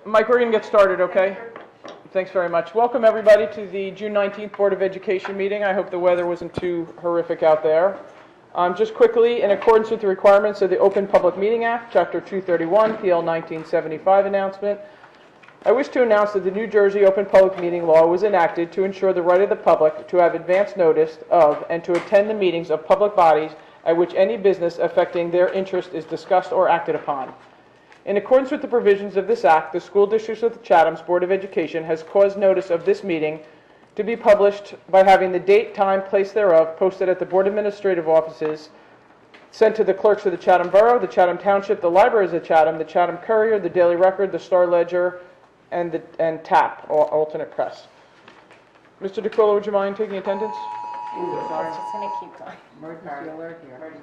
Mike, we're going to get started, okay? Thanks very much. Welcome, everybody, to the June 19th Board of Education meeting. I hope the weather wasn't too horrific out there. Just quickly, in accordance with the requirements of the Open Public Meeting Act, Chapter 231, PL 1975 announcement, I wish to announce that the New Jersey Open Public Meeting Law was enacted to ensure the right of the public to have advance notice of and to attend the meetings of public bodies at which any business affecting their interest is discussed or acted upon. In accordance with the provisions of this Act, the School District of the Chatham's Board of Education has caused notice of this meeting to be published by having the date, time, place thereof posted at the Board Administrative Offices, sent to the clerks of the Chatham Borough, the Chatham Township, the Libraries of Chatham, the Chatham Courier, the Daily Record, the Star Ledger, and TAP, alternate press. Mr. DeQuilla, would you mind taking attendance? It's just going to keep going. Emergency alert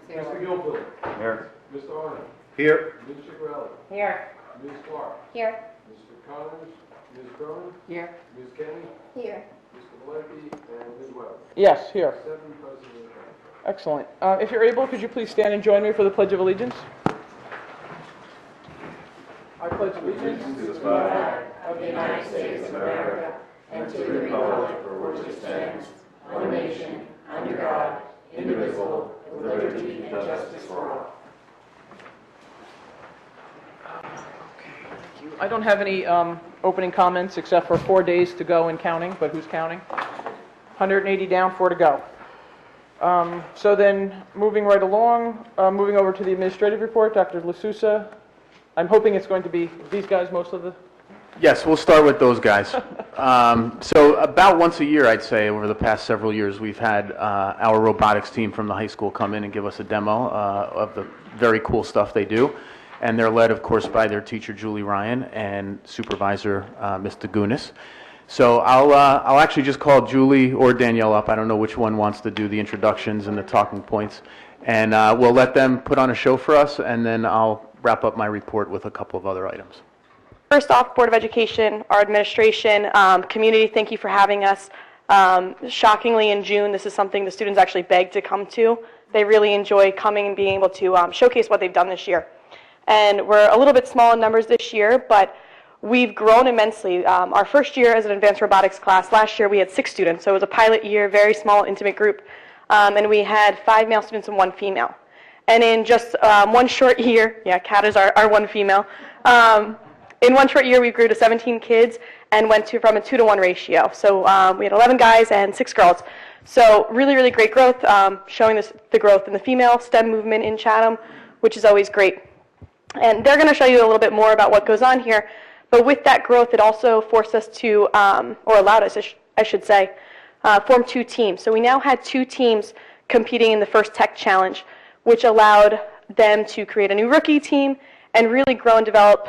here. Mr. Gilpin. Here. Mr. Arnott. Here. Ms. Chicarelli. Here. Ms. Clark. Here. Mr. Connors. Ms. Cronin. Here. Ms. Kenny. Here. Mr. Valenti. And Ms. Webb. Yes, here. 7 present and present. Excellent. If you're able, could you please stand and join me for the Pledge of Allegiance? I pledge allegiance To the flag of the United States of America and to the republic for which it stands, one nation, under God, indivisible, with liberty and justice for all. I don't have any opening comments except for 4 days to go and counting, but who's counting? 180 down, 4 to go. So then, moving right along, moving over to the administrative report, Dr. LaSousa. I'm hoping it's going to be these guys most of the... Yes, we'll start with those guys. So about once a year, I'd say, over the past several years, we've had our robotics team from the high school come in and give us a demo of the very cool stuff they do. And they're led, of course, by their teacher, Julie Ryan, and supervisor, Mr. Gunis. So I'll actually just call Julie or Danielle up. I don't know which one wants to do the introductions and the talking points. And we'll let them put on a show for us, and then I'll wrap up my report with a couple of other items. First off, Board of Education, our administration, community, thank you for having us. Shockingly, in June, this is something the students actually begged to come to. They really enjoy coming and being able to showcase what they've done this year. And we're a little bit small in numbers this year, but we've grown immensely. Our first year as an advanced robotics class, last year we had 6 students, so it was a pilot year, very small, intimate group. And we had 5 male students and 1 female. And in just one short year, yeah, Kat is our 1 female. In one short year, we grew to 17 kids and went from a 2-to-1 ratio. So we had 11 guys and 6 girls. So really, really great growth, showing the growth in the female STEM movement in Chatham, which is always great. And they're going to show you a little bit more about what goes on here. But with that growth, it also forced us to, or allowed us, I should say, form 2 teams. So we now had 2 teams competing in the first tech challenge, which allowed them to create a new rookie team and really grow and develop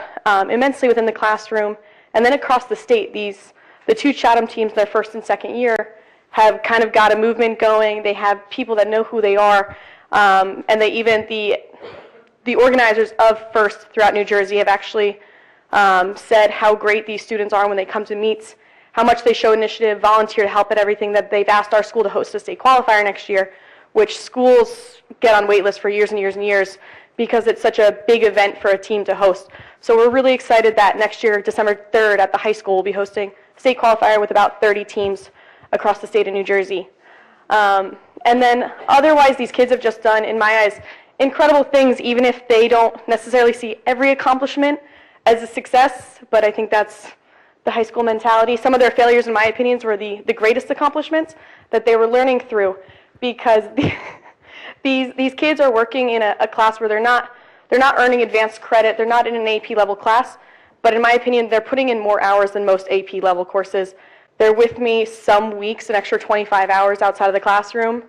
immensely within the classroom. And then across the state, the 2 Chatham teams, their first and second year, have kind of got a movement going. They have people that know who they are, and they even, the organizers of FIRST throughout New Jersey have actually said how great these students are when they come to meets, how much they show initiative, volunteer to help at everything, that they've asked our school to host a state qualifier next year, which schools get on wait lists for years and years and years because it's such a big event for a team to host. So we're really excited that next year, December 3rd, at the high school, we'll be hosting a state qualifier with about 30 teams across the state of New Jersey. And then otherwise, these kids have just done, in my eyes, incredible things, even if they don't necessarily see every accomplishment as a success, but I think that's the high school mentality. Some of their failures, in my opinions, were the greatest accomplishments that they were learning through, because these kids are working in a class where they're not earning advanced credit, they're not in an AP level class, but in my opinion, they're putting in more hours than most AP level courses. They're with me some weeks, an extra 25 hours outside of the classroom,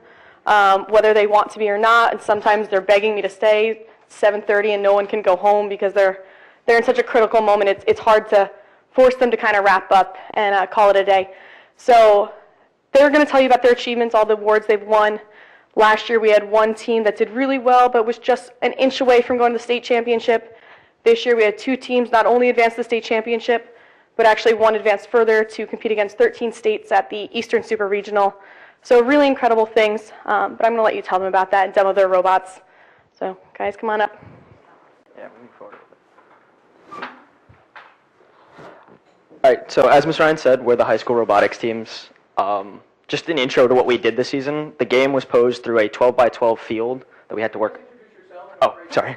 whether they want to be or not, and sometimes they're begging me to stay 7:30 and no one can go home because they're in such a critical moment. It's hard to force them to kind of wrap up and call it a day. So they're going to tell you about their achievements, all the awards they've won. Last year we had 1 team that did really well but was just an inch away from going to the state championship. This year we had 2 teams not only advanced to the state championship, but actually one advanced further to compete against 13 states at the Eastern Super Regional. So really incredible things, but I'm going to let you tell them about that and demo their robots. So guys, come on up. Yeah, moving forward. All right, so as Mr. Ryan said, we're the high school robotics teams. Just an intro to what we did this season. The game was posed through a 12 by 12 field that we had to work. Oh, sorry.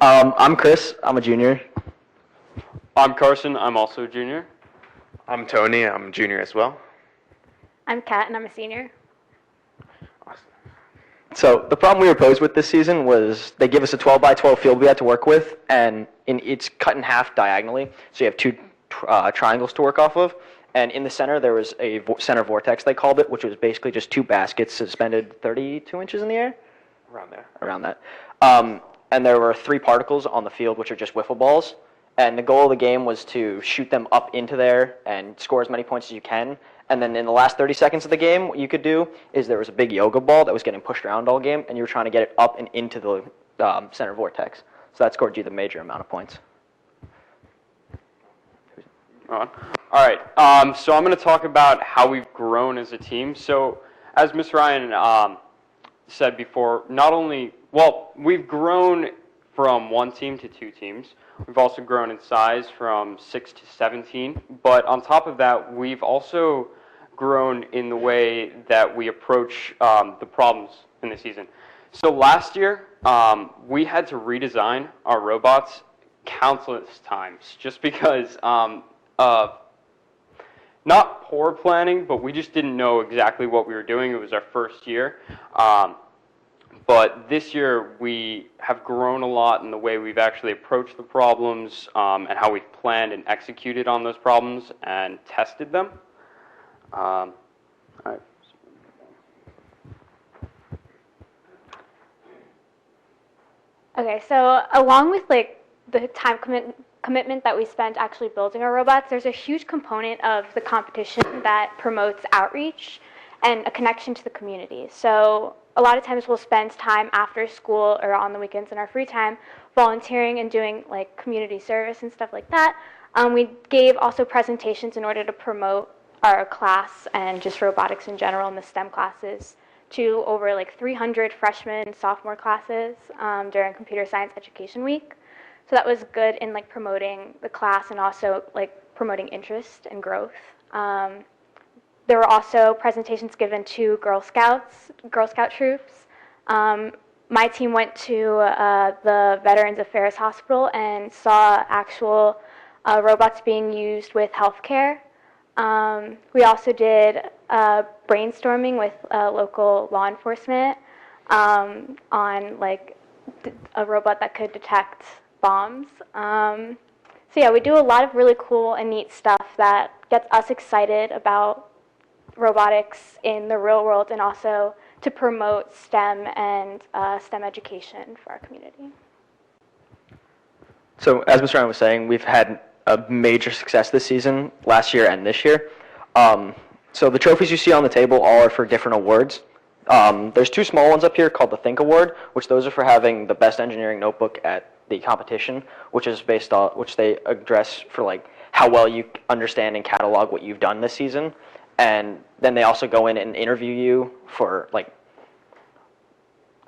I'm Chris. I'm a junior. I'm Carson. I'm also a junior. I'm Tony. I'm a junior as well. I'm Kat, and I'm a senior. So the problem we were posed with this season was they give us a 12 by 12 field we had to work with, and it's cut in half diagonally. So you have two triangles to work off of, and in the center there was a center vortex, they called it, which was basically just two baskets suspended 32 inches in the air. Around that. And there were 3 particles on the field, which are just wiffle balls. And the goal of the game was to shoot them up into there and score as many points as you can. And then in the last 30 seconds of the game, what you could do is there was a big yoga ball that was getting pushed around all game, and you were trying to get it up and into the center vortex. So that scored you the major amount of points. All right. So I'm going to talk about how we've grown as a team. So as Ms. Ryan said before, we've grown from 1 team to 2 teams. We've also grown in size from 6 to 17. But on top of that, we've also grown in the way that we approach the problems in the season. So last year, we had to redesign our robots countless times just because of not poor planning, but we just didn't know exactly what we were doing. It was our first year. But this year, we have grown a lot in the way we've actually approached the problems and how we've planned and executed on those problems and tested them. All right. Okay, so along with like the time commitment that we spent actually building our robots, there's a huge component of the competition that promotes outreach and a connection to the community. So a lot of times we'll spend time after school or on the weekends in our free time volunteering and doing like community service and stuff like that. We gave also presentations in order to promote our class and just robotics in general in the STEM classes to over like 300 freshman and sophomore classes during Computer Science Education Week. So that was good in like promoting the class and also like promoting interest and growth. There were also presentations given to Girl Scout troops. My team went to the Veterans Affairs Hospital and saw actual robots being used with healthcare. We also did brainstorming with local law enforcement on like a robot that could detect bombs. So yeah, we do a lot of really cool and neat stuff that gets us excited about robotics in the real world and also to promote STEM and STEM education for our community. So as Mr. Ryan was saying, we've had a major success this season, last year and this year. So the trophies you see on the table all are for different awards. There's 2 small ones up here called the Think Award, which those are for having the best engineering notebook at the competition, which is based on, which they address for like how well you understand and catalog what you've done this season. And then they also go in and interview you for like,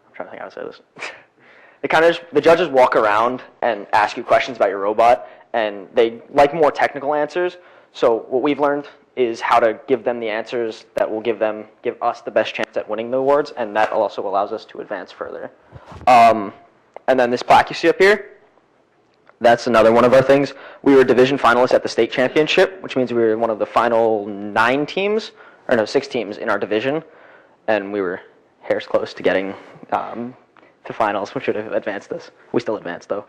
I'm trying to think how to say this. The judges walk around and ask you questions about your robot, and they like more technical answers. So what we've learned is how to give them the answers that will give us the best chance at winning the awards, and that also allows us to advance further. And then this plaque you see up here, that's another one of our things. We were division finalists at the state championship, which means we were one of the final 6 teams in our division, and we were hairs close to getting to finals, which would have advanced us. We still advanced though.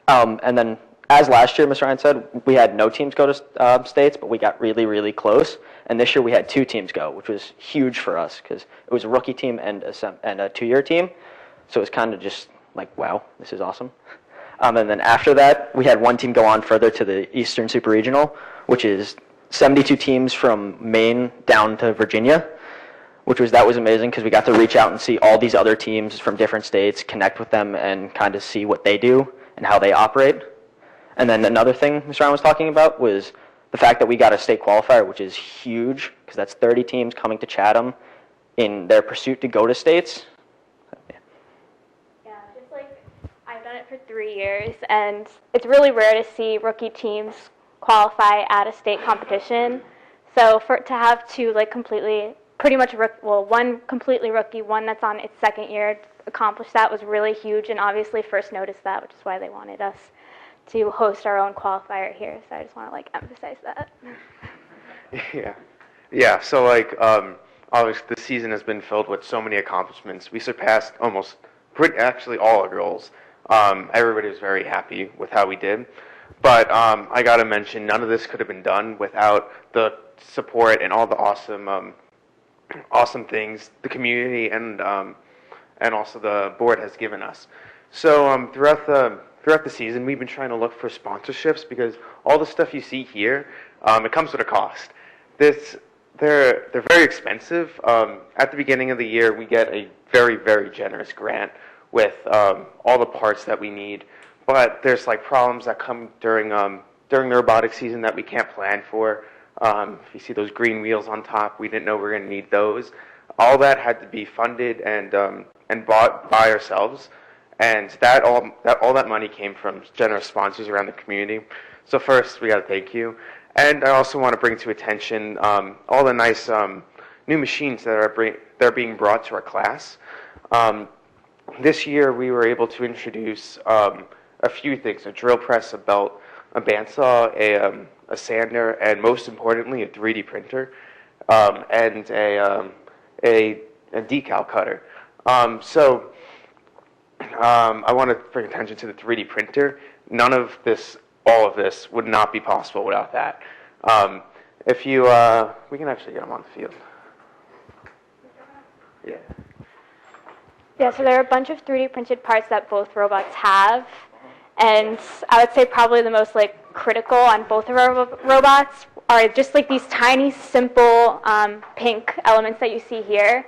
And then, as last year, Mr. Ryan said, we had no teams go to states, but we got really, really close. And this year we had 2 teams go, which was huge for us because it was a rookie team and a 2-year team. So it was kind of just like, wow, this is awesome. And then after that, we had 1 team go on further to the Eastern Super Regional, which is 72 teams from Maine down to Virginia, that was amazing because we got to reach out and see all these other teams from different states, connect with them, and kind of see what they do and how they operate. And then another thing Mr. Ryan was talking about was the fact that we got a state qualifier, which is huge because that's 30 teams coming to Chatham in their pursuit to go to states. Yeah, just like I've done it for 3 years, and it's really rare to see rookie teams qualify at a state competition. So to have two like completely, pretty much, one completely rookie, one that's on its second year, accomplish that was really huge, and obviously first noticed that, which is why they wanted us to host our own qualifier here. So I just want to like emphasize that. Yeah. So obviously the season has been filled with so many accomplishments. We surpassed actually all our goals. Everybody was very happy with how we did. But I got to mention, none of this could have been done without the support and all the awesome things the community and also the board has given us. So throughout the season, we've been trying to look for sponsorships because all the stuff you see here, it comes with a cost. They're very expensive. At the beginning of the year, we get a very, very generous grant with all the parts that we need. But there's like problems that come during the robotic season that we can't plan for. If you see those green wheels on top, we didn't know we were going to need those. All that had to be funded and bought by ourselves, and all that money came from generous sponsors around the community. So first, we got to thank you, and I also want to bring to attention all the nice new machines that are being brought to our class. This year, we were able to introduce a few things: a drill press, a belt, a bandsaw, a sander, and most importantly, a 3D printer, and a decal cutter. So I want to bring attention to the 3D printer. All of this would not be possible without that. We can actually get them on the field. Yeah. Yeah, so there are a bunch of 3D printed parts that both robots have, and I would say probably the most like critical on both of our robots are just like these tiny, simple pink elements that you see here.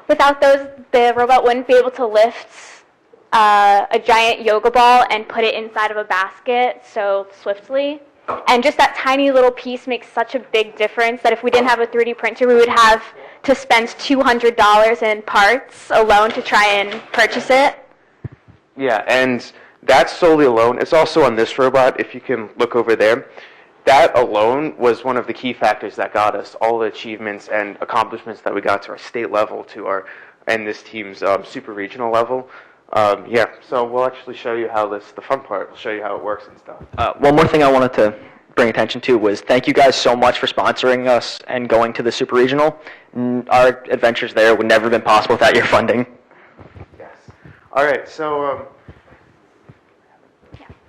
Without those, the robot wouldn't be able to lift a giant yoga ball and put it inside of a basket so swiftly. And just that tiny little piece makes such a big difference that if we didn't have a 3D printer, we would have to spend $200 in parts alone to try and purchase it. Yeah, and that's solely alone. It's also on this robot, if you can look over there. That alone was one of the key factors that got us all the achievements and accomplishments that we got to our state level, and this team's super regional level. So we'll actually show you how the fun part, we'll show you how it works and stuff. One more thing I wanted to bring attention to was thank you guys so much for sponsoring us and going to the Super Regional. Our adventures there would never have been possible without your funding. Yes. All right, so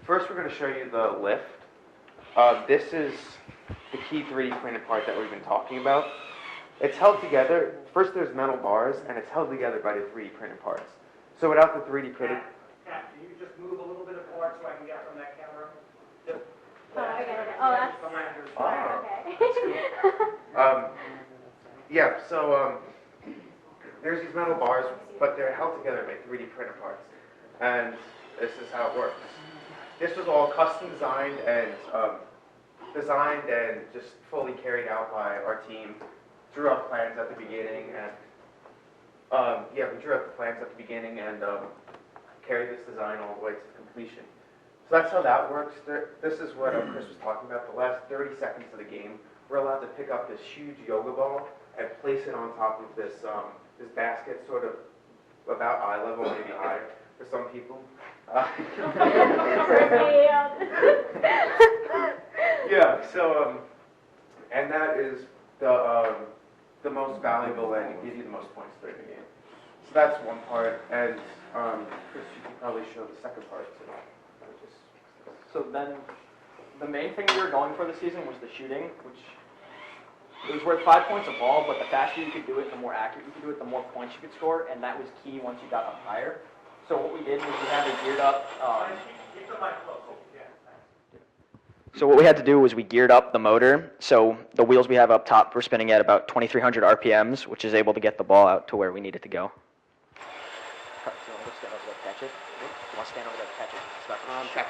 first we're going to show you the lift. This is the key 3D printed part that we've been talking about. It's held together. First there's metal bars, and it's held together by the 3D printed parts. So without the 3D printed... Pat, can you just move a little bit forward so I can get from that camera? Oh, that's okay. There's these metal bars, but they're held together by 3D printed parts. And this is how it works. This was all custom designed and just fully carried out by our team. Drew up plans at the beginning and we drew up the plans at the beginning and carried this design all the way to completion. So that's how that works. This is what Chris was talking about. The last 30 seconds of the game, we're allowed to pick up this huge yoga ball and place it on top of this basket, sort of about eye level, maybe higher for some people. And that is the most valuable and it gives you the most points during the game. So that's one part, and Chris, you can probably show the second part too. So then, the main thing we were going for this season was the shooting, which it was worth 5 points a ball, but the faster you could do it, the more accurate you could do it, the more points you could score, and that was key once you got up higher. So what we did was we had it geared up. So what we had to do was we geared up the motor. So the wheels we have up top were spinning at about 2,300 RPMs, which is able to get the ball out to where we need it to go. So let's stand over there to catch it. You want to stand over there to catch it? It's about to check.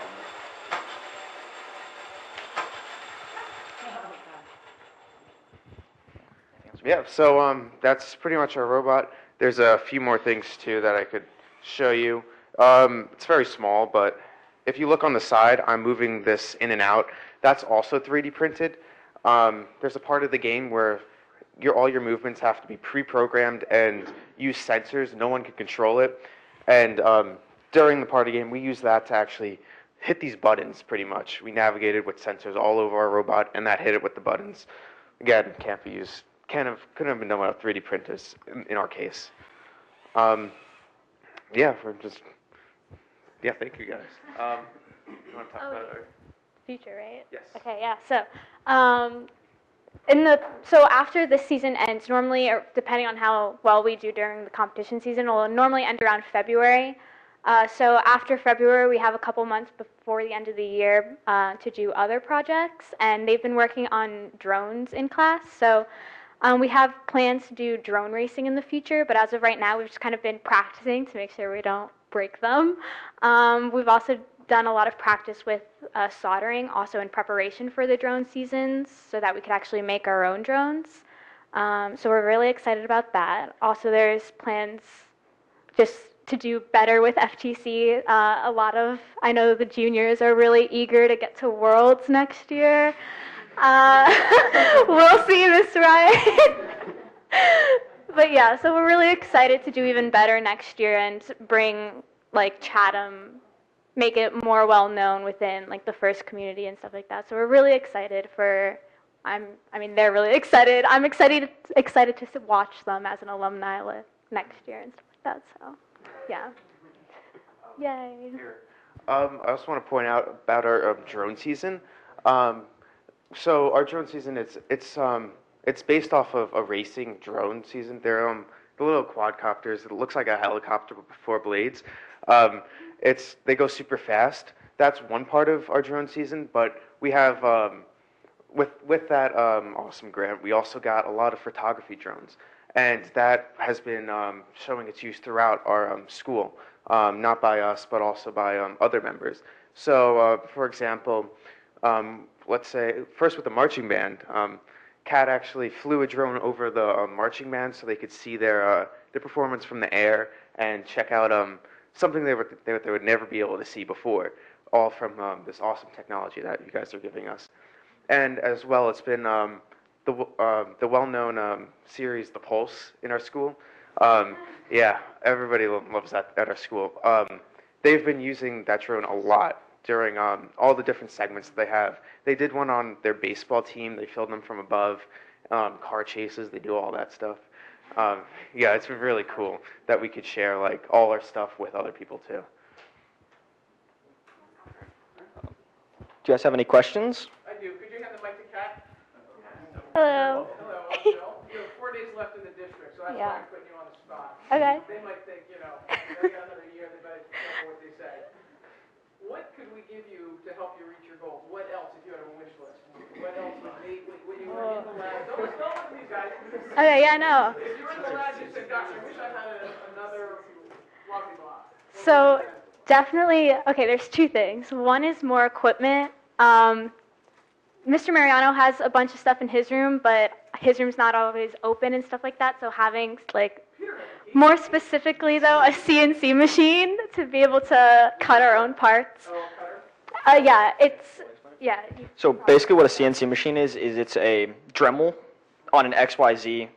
Yeah, so that's pretty much our robot. There's a few more things too that I could show you. It's very small, but if you look on the side, I'm moving this in and out. That's also 3D printed. There's a part of the game where all your movements have to be pre-programmed and use sensors. No one can control it. And during the party game, we use that to actually hit these buttons pretty much. We navigated with sensors all over our robot, and that hit it with the buttons. Again, couldn't have been done without 3D printers in our case. Yeah, thank you guys. You want to talk about it? Future, right? Yes. Okay, yeah. So, after this season ends, normally, or depending on how well we do during the competition season, it will normally end around February. So after February, we have a couple months before the end of the year to do other projects, and they've been working on drones in class. So we have plans to do drone racing in the future, but as of right now, we've just kind of been practicing to make sure we don't break them. We've also done a lot of practice with soldering, also in preparation for the drone seasons, so that we could actually make our own drones. So we're really excited about that. Also, there's plans just to do better with FTC. I know the juniors are really eager to get to Worlds next year. We'll see, Miss Ryan. But yeah, so we're really excited to do even better next year and bring like Chatham, make it more well known within like the first community and stuff like that. So we're really excited they're really excited. I'm excited to watch them as an alumni next year and stuff like that. So yeah. Yay. I also want to point out about our drone season. So our drone season, it's based off of a racing drone season. They're the little quadcopters. It looks like a helicopter with 4 blades. They go super fast. That's one part of our drone season. But we have with that awesome grant, we also got a lot of photography drones, and that has been showing its use throughout our school, not by us, but also by other members. So, for example, let's say first with the marching band, Kat actually flew a drone over the marching band so they could see their performance from the air and check out something they would never be able to see before, all from this awesome technology that you guys are giving us. And as well, it's been the well-known series, The Pulse, in our school. Yeah, everybody loves that at our school. They've been using that drone a lot during all the different segments that they have. They did one on their baseball team. They filmed them from above, car chases. They do all that stuff. Yeah, it's been really cool that we could share like all our stuff with other people too. Do you guys have any questions? I do. Could you hand the mic to Kat? Hello. Hello, I'm Bill. You have 4 days left in the district, so that's why I'm putting you on the spot. Okay. They might think, they got another year, they better be careful what they say. What could we give you to help you reach your goals? What else, if you had a wish list? What else when you were in the lab? Don't look at these guys. Okay, yeah, no. If you were in the lab, you said, gosh, I wish I had another blocky block. So definitely, okay, there's 2 things. One is more equipment. Mr. Mariano has a bunch of stuff in his room, but his room's not always open and stuff like that, so having, like, more specifically, though, a CNC machine to be able to cut our own parts. Yeah. So basically what a CNC machine is it's a Dremel on an XYZ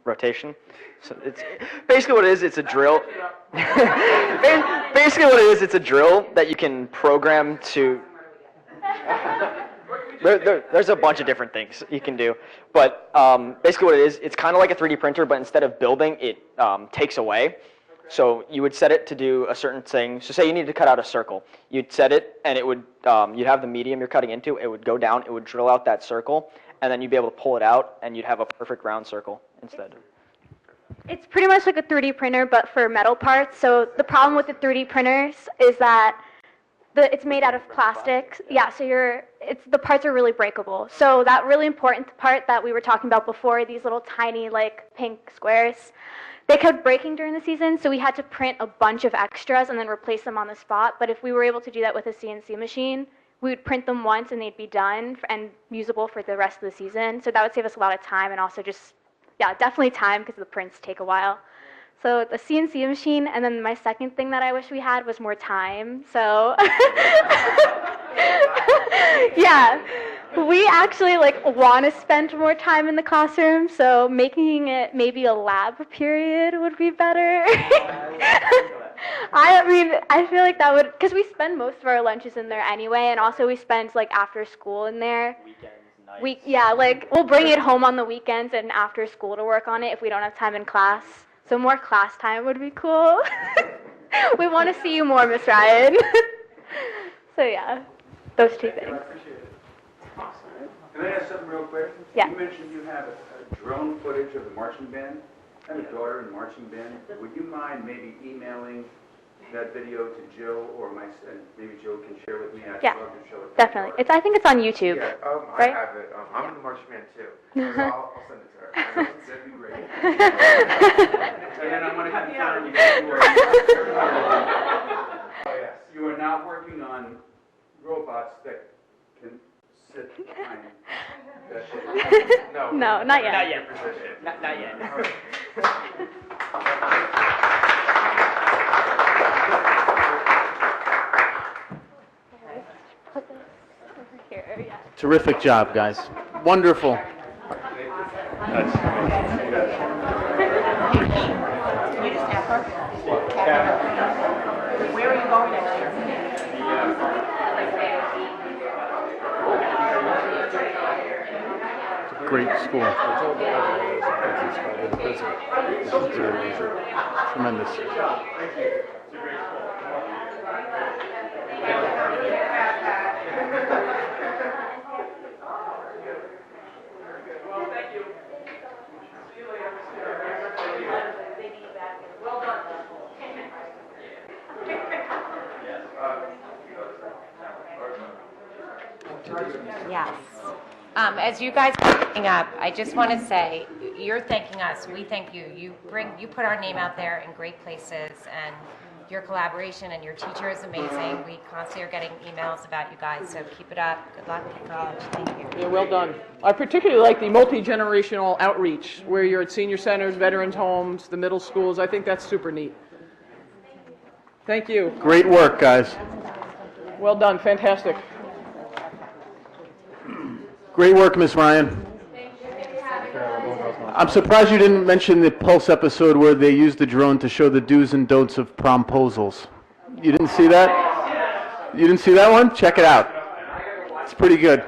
rotation. So it's basically what it is, it's a drill. Basically what it is, it's a drill that you can program to... There's a bunch of different things you can do, but basically what it is, it's kind of like a 3D printer, but instead of building, it takes away. So you would set it to do a certain thing. So say you need to cut out a circle. You'd set it, and it would you'd have the medium you're cutting into. It would go down. It would drill out that circle, and then you'd be able to pull it out, and you'd have a perfect round circle instead. It's pretty much like a 3D printer, but for metal parts. So the problem with the 3D printers is that it's made out of plastic. Yeah, so the parts are really breakable. So that really important part that we were talking about before, these little tiny like pink squares, they kept breaking during the season, so we had to print a bunch of extras and then replace them on the spot. But if we were able to do that with a CNC machine, we would print them once and they'd be done and usable for the rest of the season. So that would save us a lot of time and also just, yeah, definitely time because the prints take a while. So the CNC machine, and then my second thing that I wish we had was more time. So yeah, we actually want to spend more time in the classroom. So making it maybe a lab period would be better. I mean, I feel like that would, because we spend most of our lunches in there anyway, and also we spend after school in there. We'll bring it home on the weekends and after school to work on it if we don't have time in class. So more class time would be cool. We want to see you more, Miss Ryan. So yeah, those two things. Can I ask something real quick? Yeah. You mentioned you have a drone footage of the marching band. I have a daughter in the marching band. Would you mind maybe emailing that video to Jill or and maybe Jill can share with me? I'd Yeah, love to show it to definitely. my daughter. I think it's on YouTube. Yeah, right? I have it. I'm in the marching band too. So I'll send it to her. That'd be great. And then I want to confirm that you are not working on robots that can sit behind that. No, not yet. Not yet. Not yet. Put this over here, yeah. Terrific job, guys. Wonderful. Where are you going next year? Great school. Tremendous. Yes. As you guys are picking up, I just want to say, you're thanking us, we thank you. You put our name out there in great places, and your collaboration and your teacher is amazing. We constantly are getting emails about you guys, so keep it up. Good luck at college. Thank you. Yeah, well done. I particularly like the multi-generational outreach, where you're at senior centers, veterans homes, the middle schools. I think that's super neat. Thank you. Great work, guys. Well done. Fantastic. Great work, Miss Ryan. I'm surprised you didn't mention the Pulse episode where they used the drone to show the do's and don'ts of promposals. You didn't see that? You didn't see that one? Check it out. It's pretty good.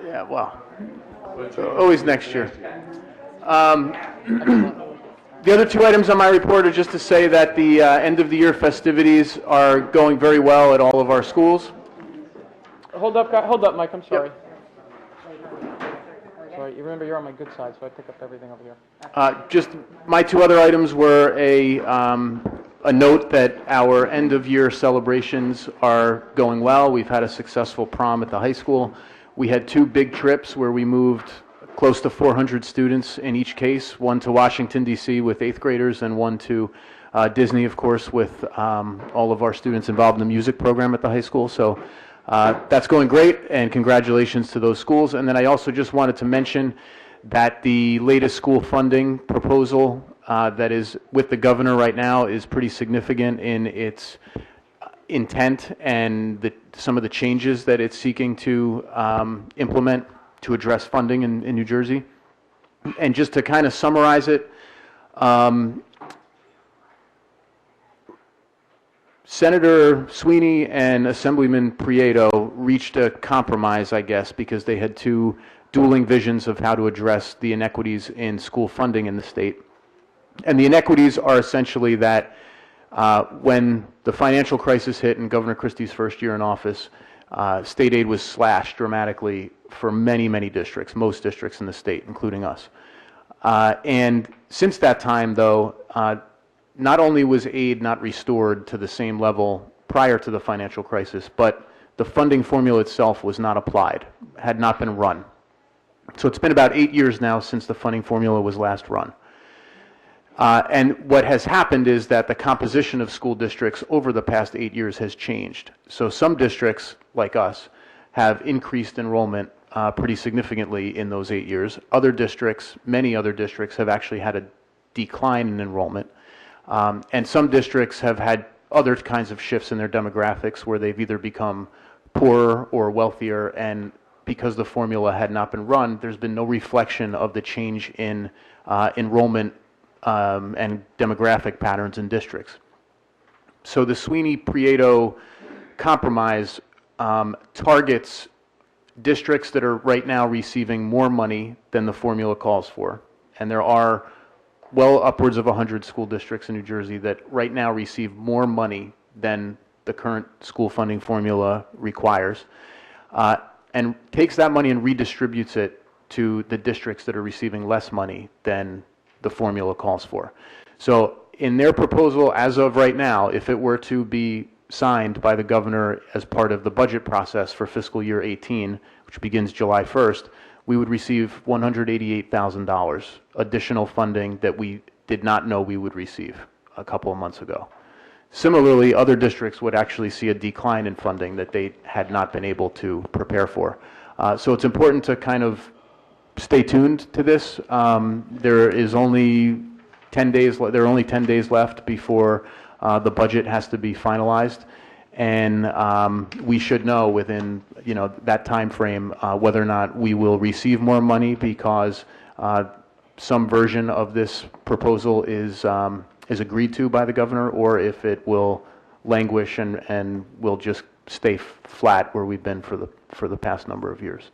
Yeah, well, always next year. The other two items on my report are just to say that the end of the year festivities are going very well at all of our schools. Hold up, Mike. I'm sorry. Sorry, you remember you're on my good side, so I pick up everything over here. Just my two other items were a note that our end of year celebrations are going well. We've had a successful prom at the high school. We had two big trips where we moved close to 400 students in each case, one to Washington, D.C. with 8th graders and one to Disney, of course, with all of our students involved in the music program at the high school. So that's going great, and congratulations to those schools. And then I also just wanted to mention that the latest school funding proposal that is with the governor right now is pretty significant in its intent and some of the changes that it's seeking to implement to address funding in New Jersey. And just to kind of summarize it, Senator Sweeney and Assemblyman Prieto reached a compromise, I guess, because they had two dueling visions of how to address the inequities in school funding in the state. And the inequities are essentially that when the financial crisis hit in Governor Christie's first year in office, state aid was slashed dramatically for many, many districts, most districts in the state, including us. And since that time, though, not only was aid not restored to the same level prior to the financial crisis, but the funding formula itself was not applied, had not been run. So it's been about 8 years now since the funding formula was last run. And what has happened is that the composition of school districts over the past 8 years has changed. So some districts, like us, have increased enrollment pretty significantly in those 8 years. Other districts, many other districts, have actually had a decline in enrollment. And some districts have had other kinds of shifts in their demographics where they've either become poorer or wealthier, and because the formula had not been run, there's been no reflection of the change in enrollment and demographic patterns in districts. So the Sweeney-Prieto compromise targets districts that are right now receiving more money than the formula calls for. And there are well upwards of 100 school districts in New Jersey that right now receive more money than the current school funding formula requires, and takes that money and redistributes it to the districts that are receiving less money than the formula calls for. So in their proposal, as of right now, if it were to be signed by the governor as part of the budget process for fiscal year 18, which begins July 1st, we would receive $188,000 additional funding that we did not know we would receive a couple of months ago. Similarly, other districts would actually see a decline in funding that they had not been able to prepare for. So it's important to kind of stay tuned to this. There are only 10 days left before the budget has to be finalized, and we should know within that time frame whether or not we will receive more money because some version of this proposal is agreed to by the governor, or if it will languish and will just stay flat where we've been for the past number of years.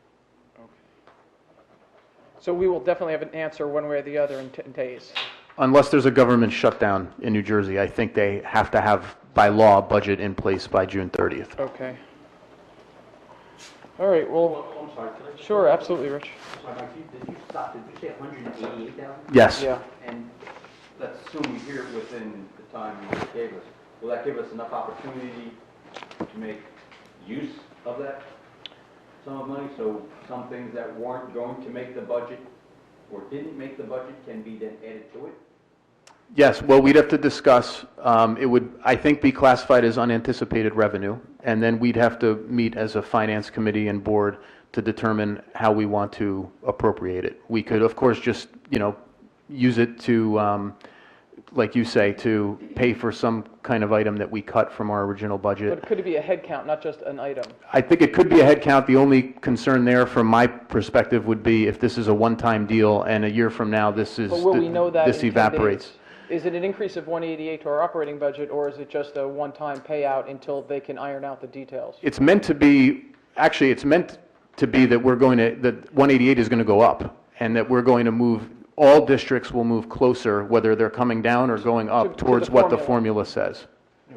So we will definitely have an answer one way or the other in 10 days. Unless there's a government shutdown in New Jersey, I think they have to have, by law, a budget in place by June 30th. Okay. All right, well, I'm sorry, can I just... sure, absolutely, Rich. Sorry, Mike, did you say 188,000? Yes. Yeah. And let's assume we hear it within the time you gave us. Will that give us enough opportunity to make use of that sum of money? So some things that weren't going to make the budget or didn't make the budget can be then added to it? Yes, well, we'd have to discuss, it would, I think, be classified as unanticipated revenue, and then we'd have to meet as a finance committee and board to determine how we want to appropriate it. We could, of course, just, use it to, like you say, to pay for some kind of item that we cut from our original budget. But could it be a head count, not just an item? I think it could be a head count. The only concern there, from my perspective, would be if this is a one-time deal and a year from now this But will we know that this in 10 evaporates. days? Is it an increase of 188 to our operating budget, or is it just a one-time payout until they can iron out the details? It's meant to be, actually, it's meant to be that that 188 is going to go up, and that we're going to move, all districts will move closer, whether they're coming down or going up, To towards the what the formula. formula says.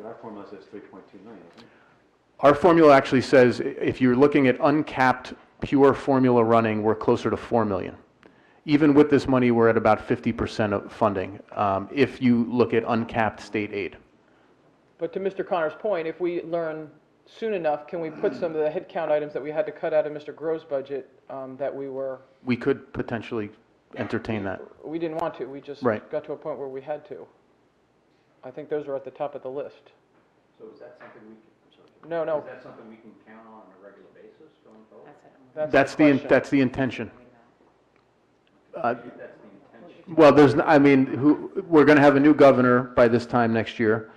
Our formula says 3.2 million, isn't it? Our formula actually says, if you're looking at uncapped, pure formula running, we're closer to 4 million. Even with this money, we're at about 50% of funding, if you look at uncapped state aid. But to Mr. Connor's point, if we learn soon enough, can we put some of the headcount items that we had to cut out of Mr. Grove's budget We could potentially entertain that. we didn't want to, we just Right. got to a point where we had to. I think those are at the top of the list. So is that something we can, No, no, is that something we can count on a regular basis going forward? that's the question. That's the intention. That's the intention. Well, we're going to have a new governor by this time next year.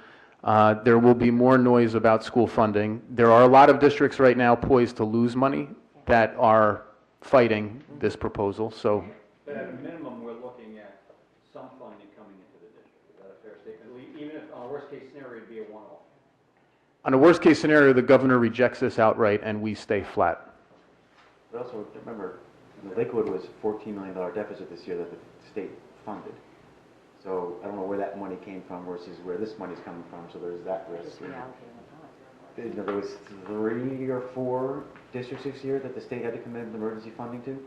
There will be more noise about school funding. There are a lot of districts right now poised to lose money that are fighting this proposal, so But at a minimum, we're looking at some funding coming into the district. Is that a fair statement? Even if, on a worst-case scenario, it'd be a one-off. on a worst-case scenario, the governor rejects this outright and we stay flat. But also, remember, Lakewood was a $14 million deficit this year that the state funded. So I don't know where that money came from versus where this money's coming from, so there's that risk. There was 3 or 4 districts this year that the state had to commit emergency funding to,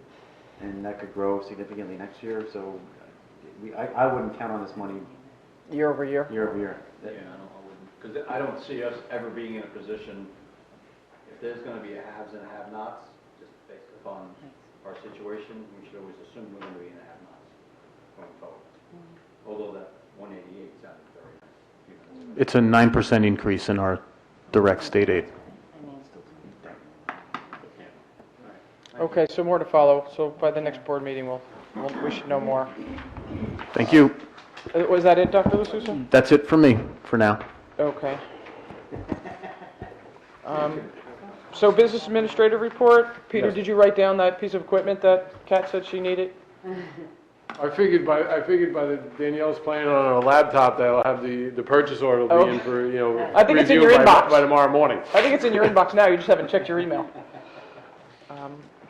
and that could grow significantly next year, so I wouldn't count on this money Year over year? year over year. Yeah, I wouldn't, because I don't see us ever being in a position, if there's going to be a haves and a have-nots, just based upon our situation, we should always assume we're going to be in a have-nots going forward. Although that 188 sounded very nice. It's a 9% increase in our direct state aid. Okay, so more to follow. So by the next board meeting, we should know more. Thank you. Was that it, Dr. D'Souza? That's it for me, for now. Okay. So business administrator report. Peter, Yes. did you write down that piece of equipment that Kat said she needed? I figured by the Danielle's planning on a laptop that'll have the purchase order will be in for, I think it's in review your inbox. by tomorrow morning. I think it's in your inbox now, you just haven't checked your email.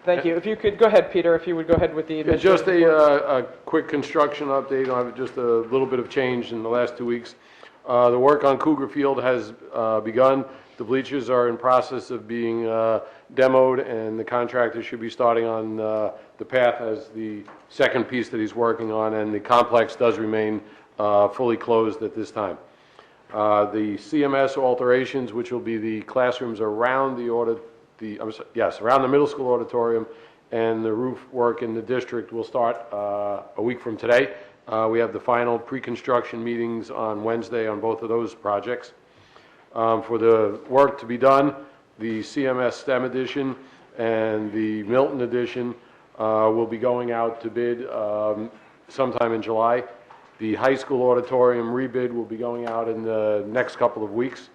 Thank you. If you could, go ahead, Peter, if you would go ahead with the Yeah, administrative just report. a quick construction update. I have just a little bit of change in the last 2 weeks. The work on Cougar Field has begun. The bleachers are in process of being demoed, and the contractor should be starting on the path as the second piece that he's working on, and the complex does remain fully closed at this time. The CMS alterations, which will be the classrooms around around the middle school auditorium, and the roof work in the district will start a week from today. We have the final pre-construction meetings on Wednesday on both of those projects. For the work to be done, the CMS STEM edition and the Milton edition will be going out to bid sometime in July. The high school auditorium rebid will be going out in the next couple of weeks,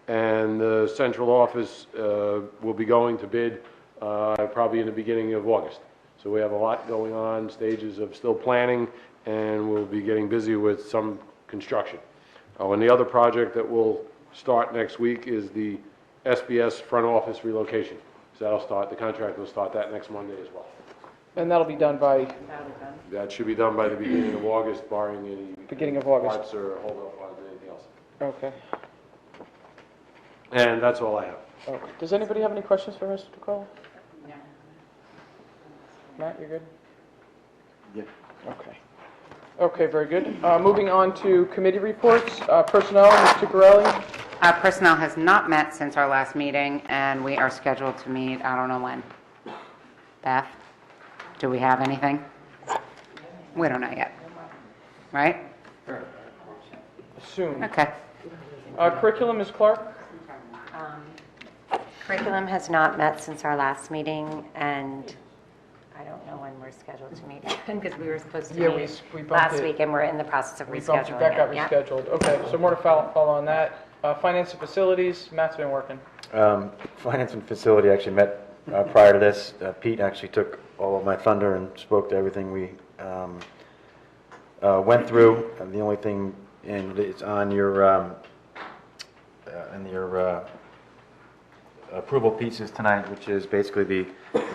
and the central office will be going to bid probably in the beginning of August. So we have a lot going on, stages of still planning, and we'll be getting busy with some construction. And the other project that will start next week is the SBS front office relocation. So that'll start, the contract will start that next Monday as well. And that'll be done by That should be done by the beginning of August, barring any beginning of August. parts or hold up on anything else. Okay. And that's all I have. Okay. Does anybody have any questions for Mr. DeCarlo? No. Matt, you're good? Yeah. Okay. Okay, very good. Moving on to committee reports. Personnel, Mr. Corelli. Personnel has not met since our last meeting, and we are scheduled to meet, I don't know when. Beth, do we have anything? We don't know yet, right? Soon. Okay. Curriculum, Ms. Clark. Curriculum has not met since our last meeting, and I don't know when we're scheduled to meet again, because we were supposed to Yeah, meet we bumped last it. week, and we're in the process of We bumped it. rescheduling That got it. Yeah. rescheduled. Okay, so more to follow on that. Finance and facilities, Matt's been working. Finance and facility actually met prior to this. Pete actually took all of my thunder and spoke to everything we went through. And the only thing, and it's on your approval pieces tonight, which is basically the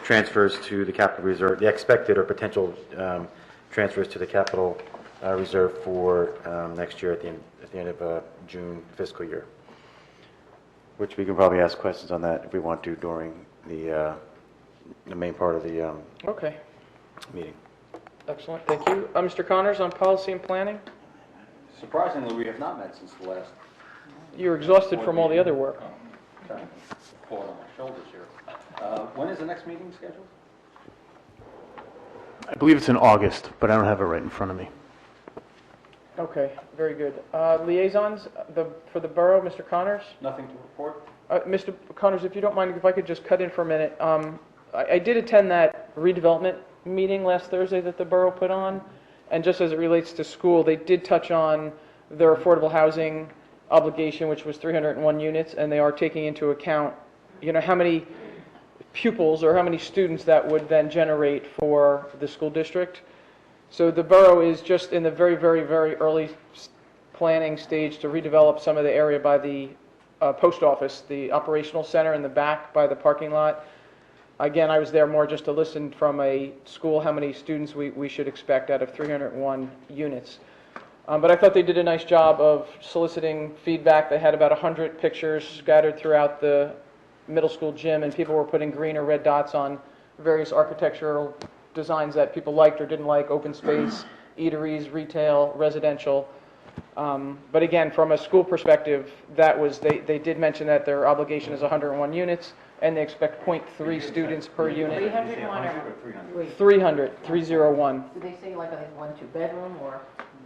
transfers to the capital reserve, the expected or potential transfers to the capital reserve for next year at the end of June fiscal year, which we can probably ask questions on that if we want to during the main part of the Okay, meeting. excellent, thank you. Mr. Connors on policy and planning. Surprisingly, we have not met since the last. You're exhausted from all the other work. Okay. Pull it on my shoulders here. When is the next meeting scheduled? I believe it's in August, but I don't have it right in front of me. Okay, very good. Liaisons, for the borough, Mr. Connors? Nothing to report? Mr. Connors, if you don't mind, if I could just cut in for a minute. I did attend that redevelopment meeting last Thursday that the borough put on, and just as it relates to school, they did touch on their affordable housing obligation, which was 301 units, and they are taking into account, how many pupils or how many students that would then generate for the school district. So the borough is just in the very, very, very early planning stage to redevelop some of the area by the post office, the operational center in the back by the parking lot. Again, I was there more just to listen from a school how many students we should expect out of 301 units. But I thought they did a nice job of soliciting feedback. They had about 100 pictures scattered throughout the middle school gym, and people were putting green or red dots on various architectural designs that people liked or didn't like, open space, eateries, retail, residential. But again, from a school perspective, they did mention that their obligation is 101 units, and they expect 0.3 students per unit. 301 or 301. Do they say like a 1-2 bedroom or?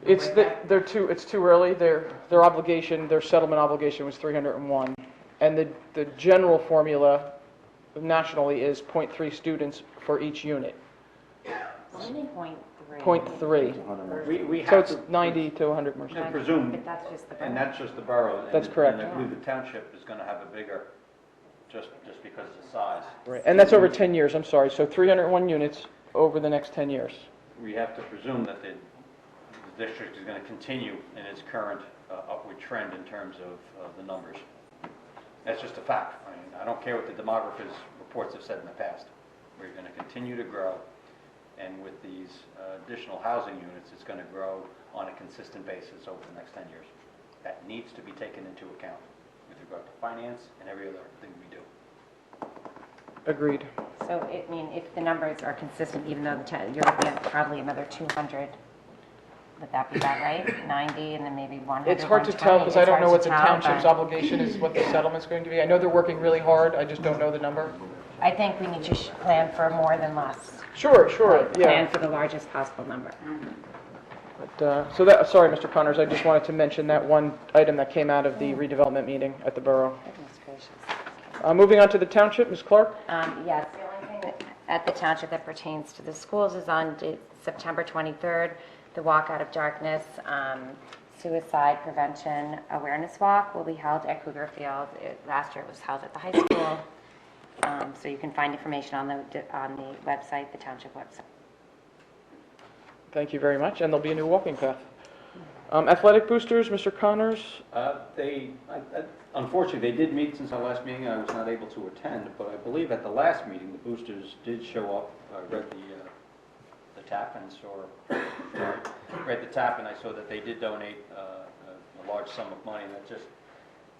It's too early. Their obligation, their settlement obligation was 301. And the general formula nationally is 0.3 students for each unit. Only 0.3. We So have it's to 90 to 100 more. to presume, But that's just the. and that's just the borough. and- That's correct. And I believe the township is going to have a bigger, just because of the size. Right. And that's over 10 years, I'm sorry. So 301 units over the next 10 years. We have to presume that the district is going to continue in its current upward trend in terms of the numbers. That's just a fact. I mean, I don't care what the demographers' reports have said in the past. We're going to continue to grow, and with these additional housing units, it's going to grow on a consistent basis over the next 10 years. That needs to be taken into account with regard to finance and every other thing we do. Agreed. So, I mean, if the numbers are consistent, even though you're looking at probably another 200, would that be about right? 90 and then maybe 100, It's hard to tell 120? because I don't know what the It's hard to tell, township's but obligation is, what the settlement's going to be. I know they're working really hard, I just don't know the number. I think we need to plan for more than less. Sure, Plan yeah. for the largest possible number. But, so that, sorry, Mr. Connors, I just wanted to mention that one item that came out of the redevelopment meeting at the borough. Goodness gracious. Moving on to the township, Ms. Clark? Yes, the only thing at the township that pertains to the schools is on September 23rd, the Walk Out of Darkness Suicide Prevention Awareness Walk will be held at Cougar Field. Last year it was held at the high school. So you can find information on the website, the township website. Thank you very much, and there'll be a new walking path. Athletic boosters, Mr. Connors? Unfortunately, they did meet since our last meeting. I was not able to attend, but I believe at the last meeting, the boosters did show up. I read the tap and read the tap, and I saw that they did donate a large sum of money. That just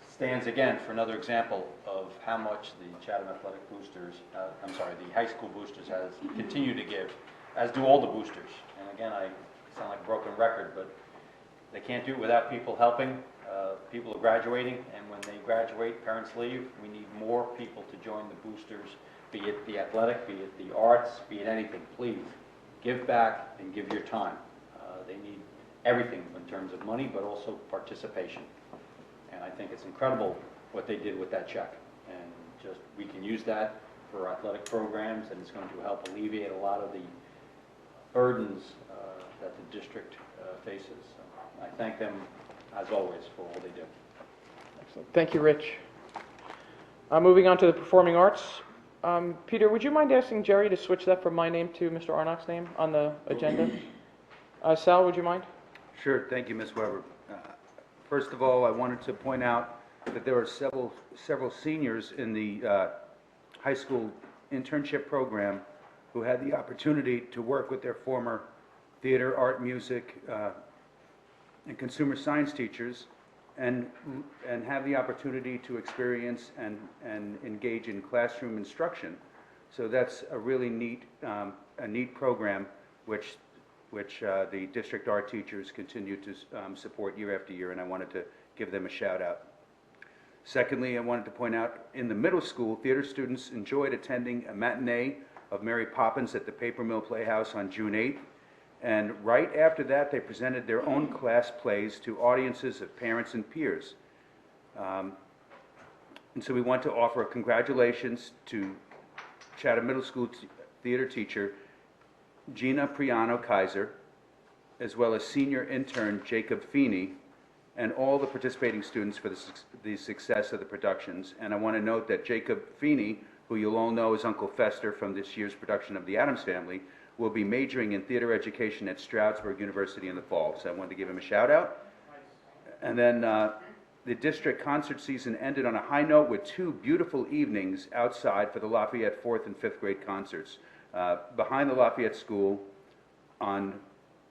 stands again for another example of how much the Chatham Athletic Boosters, the high school boosters has continued to give, as do all the boosters. And again, I sound like a broken record, but they can't do it without people helping. People are graduating, and when they graduate, parents leave. We need more people to join the boosters, be it the athletic, be it the arts, be it anything. Please, give back and give your time. They need everything in terms of money, but also participation. And I think it's incredible what they did with that check. And just, we can use that for athletic programs, and it's going to help alleviate a lot of the burdens that the district faces. So I thank them, as always, for all they do. Excellent. Thank you, Rich. Moving on to the performing arts. Peter, would you mind asking Jerry to switch that from my name to Mr. Arnock's name on the agenda? Sal, would you mind? Sure, thank you, Ms. Weber. First of all, I wanted to point out that there are several seniors in the high school internship program who had the opportunity to work with their former theater, art, music, and consumer science teachers, and have the opportunity to experience and engage in classroom instruction. So that's a really neat program, which the district art teachers continue to support year after year, and I wanted to give them a shout out. Secondly, I wanted to point out, in the middle school, theater students enjoyed attending a matinee of Mary Poppins at the Paper Mill Playhouse on June 8th. And right after that, they presented their own class plays to audiences of parents and peers. And so we want to offer a congratulations to Chatham Middle School theater teacher Gina Priano-Kaiser, as well as senior intern Jacob Feeney, and all the participating students for the success of the productions. And I want to note that Jacob Feeney, who you'll all know as Uncle Fester from this year's production of The Addams Family, will be majoring in theater education at Stroudsburg University in the fall. So I wanted to give him a shout out. And then the district concert season ended on a high note with two beautiful evenings outside for the Lafayette 4th and 5th grade concerts behind the Lafayette School on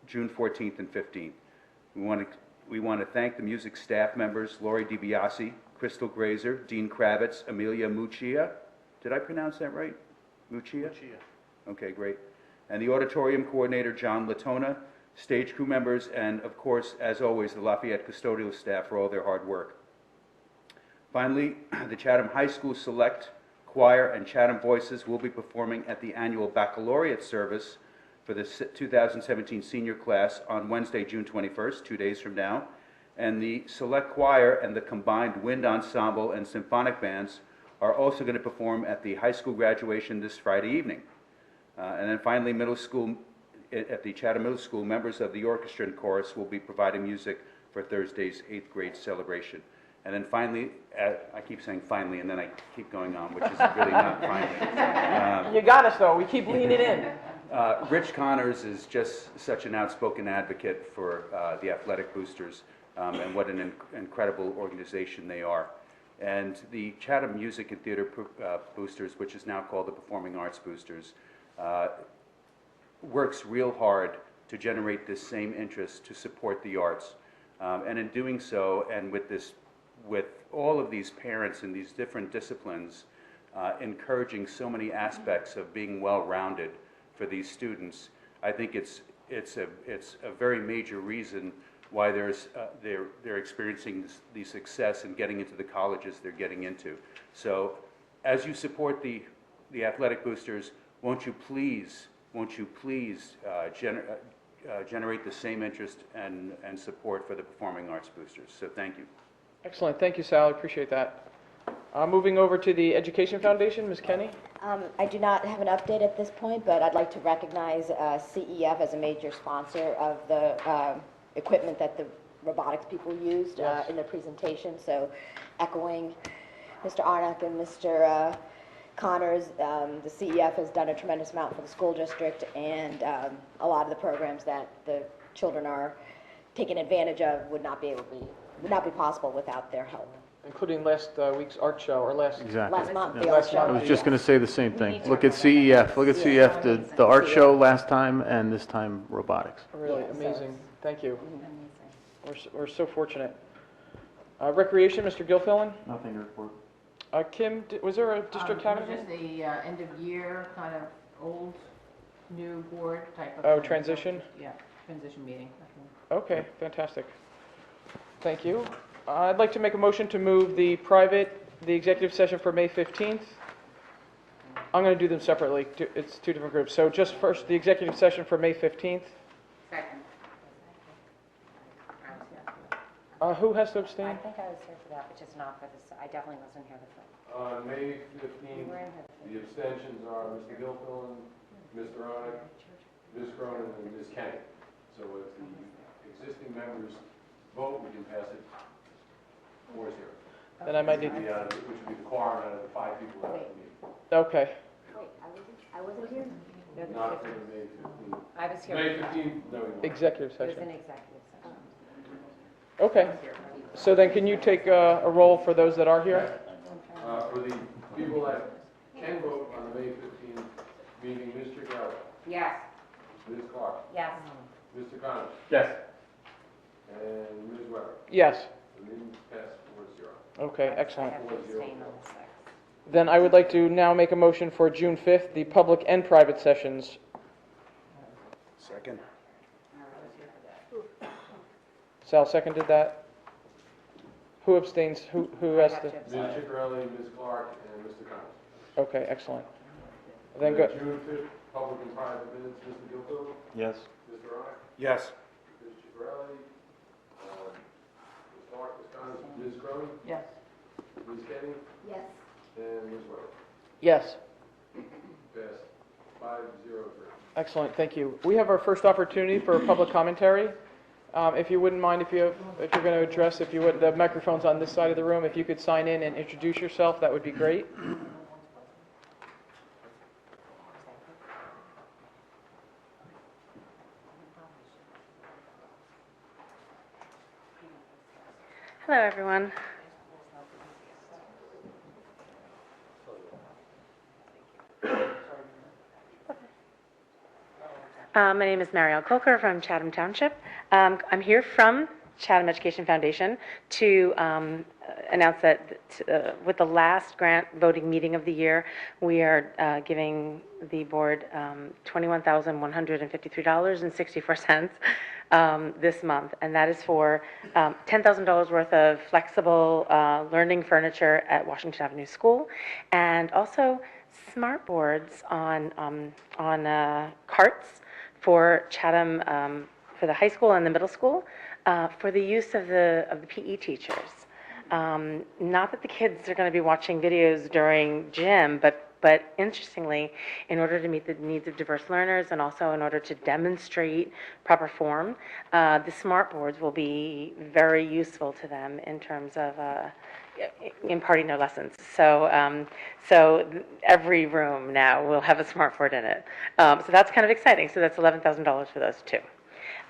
June 14th and 15th. We want to thank the music staff members, Lori DiBiase, Crystal Grazer, Dean Kravitz, Amelia Muccia. Did I pronounce that right? Muccia? Muccia. Okay, great. And the auditorium coordinator, John Latona, stage crew members, and of course, as always, the Lafayette custodial staff for all their hard work. Finally, the Chatham High School Select Choir and Chatham Voices will be performing at the annual baccalaureate service for the 2017 senior class on Wednesday, June 21st, 2 days from now. And the Select Choir and the combined wind ensemble and symphonic bands are also going to perform at the high school graduation this Friday evening. And then finally, middle school at the Chatham Middle School, members of the orchestra and chorus will be providing music for Thursday's 8th grade celebration. And then finally, I keep saying finally, and then I keep going on, which is really not finally. You got us, though. We keep leaning in. Rich Connors is just such an outspoken advocate for the athletic boosters, and what an incredible organization they are. And the Chatham Music and Theater Boosters, which is now called the Performing Arts Boosters, works real hard to generate this same interest to support the arts. And in doing so, and with all of these parents in these different disciplines, encouraging so many aspects of being well-rounded for these students, I think it's a very major reason why they're experiencing the success in getting into the colleges they're getting into. So, as you support the athletic boosters, won't you please generate the same interest and support for the performing arts boosters? So, thank you. Excellent. Thank you, Sal. I appreciate that. Moving over to the Education Foundation, Ms. Kenny. I do not have an update at this point, but I'd like to recognize CEF as a major sponsor of the equipment that the robotics people used in their presentation. So echoing Mr. Arnott and Mr. Connors, the CEF has done a tremendous amount for the school district, and a lot of the programs that the children are taking advantage of would not be possible without their help. Including last week's art show, or last month, Yeah. the art show. I was just going to say the same thing. Look at CEF. Look at CEF, the art show last time, and this time robotics. Really amazing. Thank you. We're so fortunate. Recreation, Mr. Gilfillan. Nothing to report. Kim, was there a district cabinet? Just the end of year, kind of old, new board type of. Oh, thing. transition? Yeah, transition meeting. Okay, fantastic. Thank you. I'd like to make a motion to move the executive session for May 15th. I'm going to do them separately. It's two different groups. So just first, the executive session for May 15th. Second. Who has to I abstain? think I was here for that, but just not for this, I definitely wasn't here for On May 15th, the abstentions are Mr. Gilfillan, Mr. Arnott, Ms. Cronin, and Ms. Kenny. So if the existing members vote, we can pass it 4-0. Then I might need, Which would be the quorum out of the 5 people that have to meet. okay. Wait, I wasn't here? Not for May 15th. I was here. May 15th, no, we won't. Executive It was an session. executive session. Okay. So then can you take a roll for those that are here? For the people that can vote on the May 15th meeting, Mr. Garrett, Yes. Ms. Clark, Yes. Mr. Connors, Yes. and Ms. Weber. Yes. The meeting passed 4-0. Okay, I excellent. have to abstain on the 6th. Then I would like to now make a motion for June 5th, the public and private sessions. Second. Sal seconded that. Who abstains? Who has I have to? to Ms. abstain. Chiccarelli, Ms. Clark, and Mr. Connors. Okay, excellent. Then The go. June 5th, public and private minutes, Mr. Gilfillan, Yes. Mr. Arnott, Yes. Ms. Chiccarelli, Ms. Clark, Ms. Connors, Ms. Cronin, Yes. Ms. Kenny, Yes. and Ms. Weber. Yes. Passed 5-0-3. Excellent, thank you. We have our first opportunity for public commentary. If you wouldn't mind, if you're going to address, if you would, the microphone's on this side of the room. If you could sign in and introduce yourself, that would be great. Hello, everyone. My name is Marielle Kolker from Chatham Township. I'm here from Chatham Education Foundation to announce that with the last grant voting meeting of the year, we are giving the board $21,153.64 this month, and that is for $10,000 worth of flexible learning furniture at Washington Avenue School, and also smart boards on carts for Chatham, for the high school and the middle school, for the use of the PE teachers. Not that the kids are going to be watching videos during gym, but But interestingly, in order to meet the needs of diverse learners and also in order to demonstrate proper form, the smart boards will be very useful to them in terms of imparting their lessons. So every room now will have a smart board in it. So that's kind of exciting. So that's $11,000 for those two.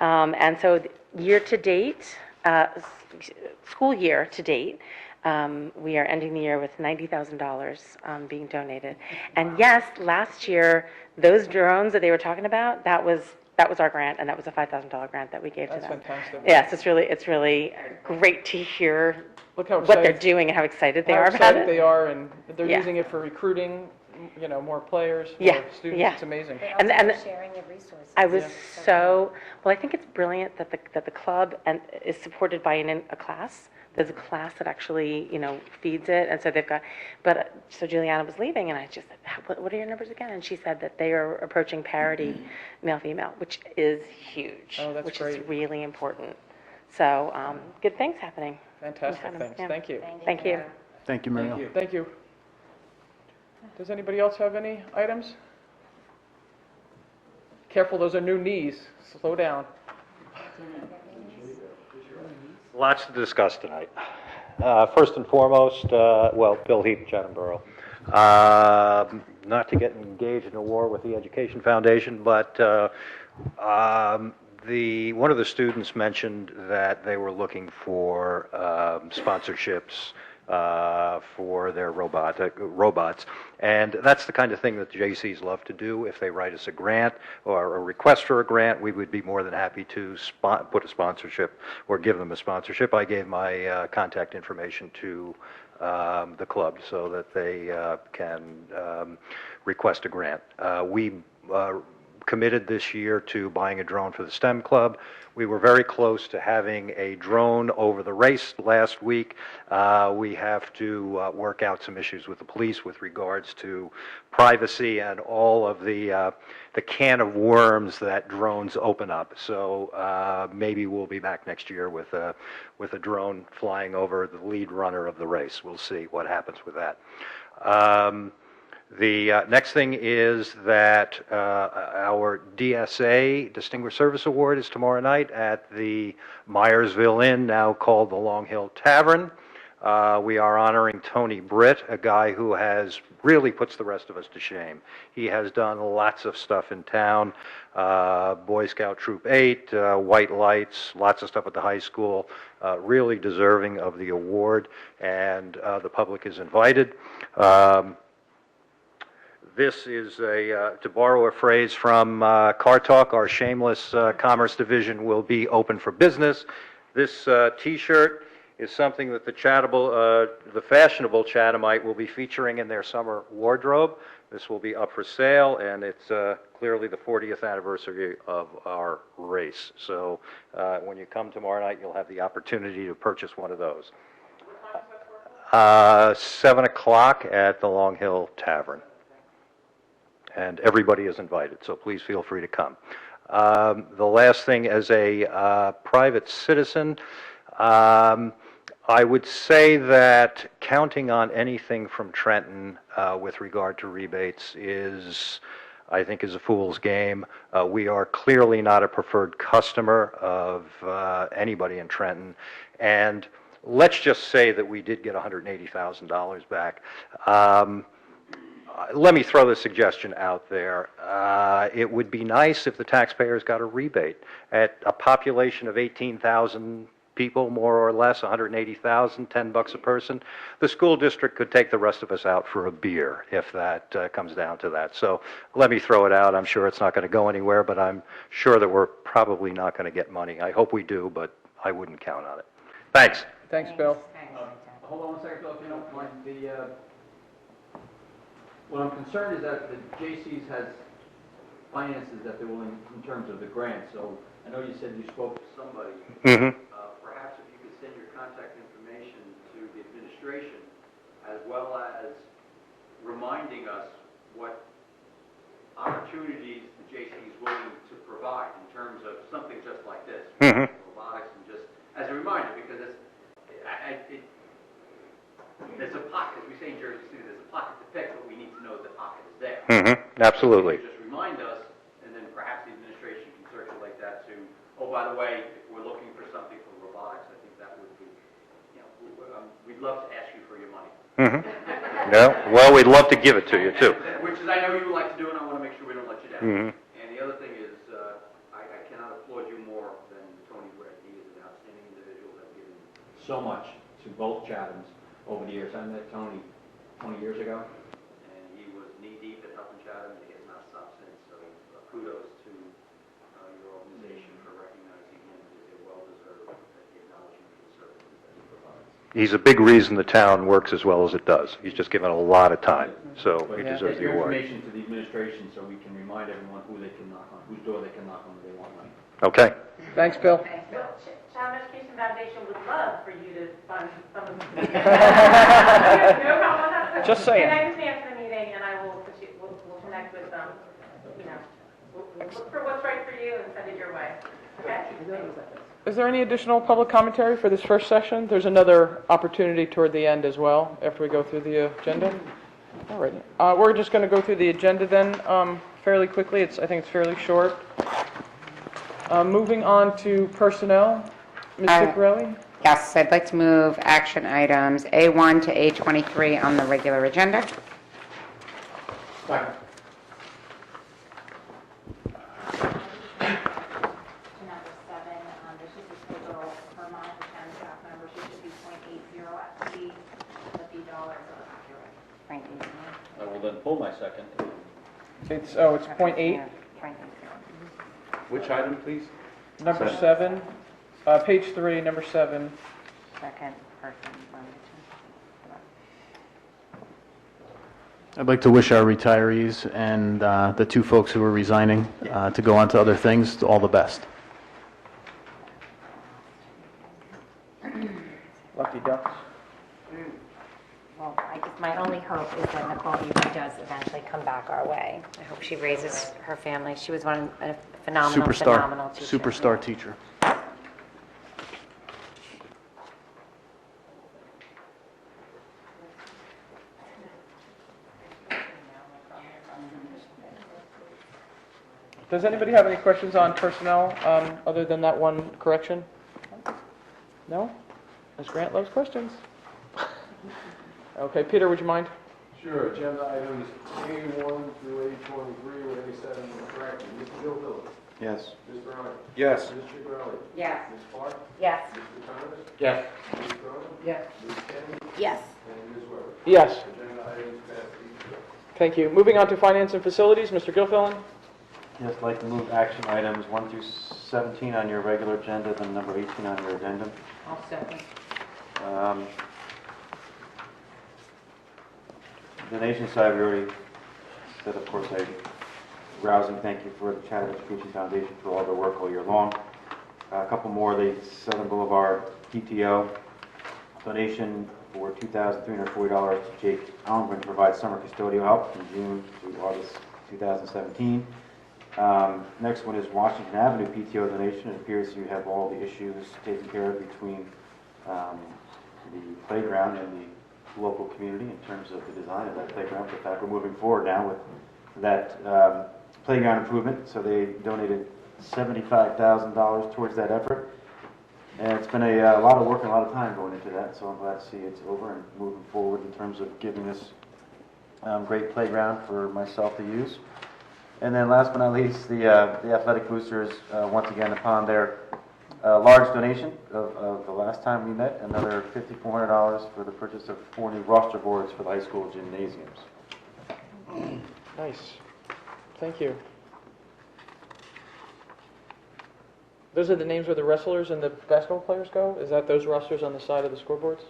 And so year to date, school year to date, we are ending the year with $90,000 being donated. And yes, last year, those drones that they were talking about, that was our grant, and that was a $5,000 grant that we gave to them. That's fantastic. Yes, it's really great to hear Look how what they're excited- doing and how excited they How are about excited it. they are, and they're Yeah. using it for recruiting, more players, more Yeah, students. yeah. It's amazing. And And- also sharing of resources. I was So well, I think it's brilliant that the club is supported by a class. There's a class that actually, feeds it, and so they've got, so Juliana was leaving, and I just said, what are your numbers again? And she said that they are approaching parity male-female, which is huge. Oh, that's which great. is really important. So, good things happening. Fantastic, thanks. Yeah. Thank you. Thank you. Thank you, Mariel. Thank you. Does anybody else have any items? Careful, those are new knees. Slow down. Lots to discuss tonight. First and foremost, Bill Heap, Chatham Borough. Not to get engaged in a war with the Education Foundation, but one of the students mentioned that they were looking for sponsorships for their robots, and that's the kind of thing that the JCs love to do. If they write us a grant or a request for a grant, we would be more than happy to put a sponsorship or give them a sponsorship. I gave my contact information to the club so that they can request a grant. We committed this year to buying a drone for the STEM club. We were very close to having a drone over the race last week. We have to work out some issues with the police with regards to privacy and all of the can of worms that drones open up. So maybe we'll be back next year with a drone flying over the lead runner of the race. We'll see what happens with that. The next thing is that our DSA, Distinguished Service Award, is tomorrow night at the Myersville Inn, now called the Long Hill Tavern. We are honoring Tony Britt, a guy who has really puts the rest of us to shame. He has done lots of stuff in town, Boy Scout Troop 8, White Lights, lots of stuff at the high school, really deserving of the award, and the public is invited. This is to borrow a phrase from Car Talk, our shameless commerce division will be open for business. This T-shirt is something that the fashionable Chathamite will be featuring in their summer wardrobe. This will be up for sale, and it's clearly the 40th anniversary of our race. So when you come tomorrow night, you'll have the opportunity to purchase one of those. 7 o'clock at the Long Hill Tavern. And everybody is invited, so please feel free to come. The last thing, as a private citizen, I would say that counting on anything from Trenton with regard to rebates I think, is a fool's game. We are clearly not a preferred customer of anybody in Trenton, and let's just say that we did get $180,000 back. Let me throw this suggestion out there. It would be nice if the taxpayers got a rebate. At a population of 18,000 people, more or less, 180,000, $10 a person, the school district could take the rest of us out for a beer if that comes down to that. So let me throw it out. I'm sure it's not going to go anywhere, but I'm sure that we're probably not going to get money. I hope we do, but I wouldn't count on it. Thanks. Thanks, Bill. Hold on a second, Bill, if you don't mind. What I'm concerned is that the JCs has finances that they're willing in terms of the grant. So I know you said you spoke to somebody. Perhaps if you could send your contact information to the administration, as well as reminding us what opportunities the JC is willing to provide in terms of something just like this, robotics, and just as a reminder, because there's a pocket, as we say in Jersey City, there's a pocket to pick, but we need to know the pocket. there. Absolutely. Just remind us, and then perhaps the administration can circulate that to, oh, by the way, if we're looking for something for robotics, I think that would be, we'd love to ask you for your money. Yeah, well, we'd love to give it to you, too. Which is, I know you would like to do, and I want to make sure we don't let you down. Mhm. And the other thing is, I cannot applaud you more than Tony Brett. He is an outstanding individual that's given so much to both Chathams over the years. I met Tony 20 years ago, and he was knee-deep in helping Chatham. He has not stopped since, so kudos to your organization for recognizing him as a well-deserved acknowledgement for the services that he provides. He's a big reason the town works as well as it does. He's just given a lot of time, so But he get deserves the your award. information to the administration so we can remind everyone who they can knock on, whose door they can knock on when they want money. Okay. Thanks, Bill. Chatham Education Foundation would love for you to fund some of the. Just saying. Connect with me after the meeting, and I will put you, we'll connect with them, we'll look for what's right for you and send it your way, okay? Is there any additional public commentary for this first session? There's another opportunity toward the end as well, after we go through the agenda. All right. We're just going to go through the agenda then fairly quickly. I think it's fairly short. Moving on to personnel. Ms. Ciccarelli? Yes, I'd like to move action items A1 to A23 on the regular agenda. Number 7, this is the schedule per month, the 10 staff members, it should be .80 FTE, but the dollars are accurate. I will then pull my second. It's .8. Which item, please? Number 7, page 3, number 7. Second person. I'd like to wish our retirees and the two folks who are resigning to go on to other things all the best. Lucky Ducks. Well, my only hope is that Nicole Beaver does eventually come back our way. I hope she raises her family. She was a phenomenal teacher. Superstar teacher. Does anybody have any questions on personnel other than that one correction? No? Ms. Grant loves questions. Okay, Peter, would you mind? Sure, agenda items A1 through A23 with A7 corrected. Mr. Gilville. Yes. Mr. Ryan. Yes. Ms. Chicarelli. Yes. Ms. Clark. Yes. Mr. Thomas. Yes. Ms. Cronin. Yes. Ms. Kenny. Yes. And Ms. Weber. Yes. Agenda items passed 8-0. Thank you. Moving on to finance and facilities, Mr. Gilfillan. Yes, I'd like to move action items 1 through 17 on your regular agenda, then number 18 on your addendum. I'll second. Donation side, we already said, of course, a rousing thank you for the Chatham Education Foundation for all their work all year long. A couple more, the Southern Boulevard PTO donation for $2,340 to Jake Allenburn to provide summer custodial help from June to August 2017. Next one is Washington Avenue PTO donation. It appears you have all the issues taken care of between the playground and the local community in terms of the design of that playground. In fact, we're moving forward now with that playground improvement. So they donated $75,000 towards that effort. And it's been a lot of work and a lot of time going into that. So I'm glad to see it's over and moving forward in terms of giving this great playground for myself to use. And then last but not least, the athletic boosters, once again, upon their large donation of the last time we met, another $5,400 for the purchase of 4 new roster boards for the high school gymnasiums. Nice. Thank you. Those are the names where the wrestlers and the basketball players go? Is that those rosters on the side of the scoreboards?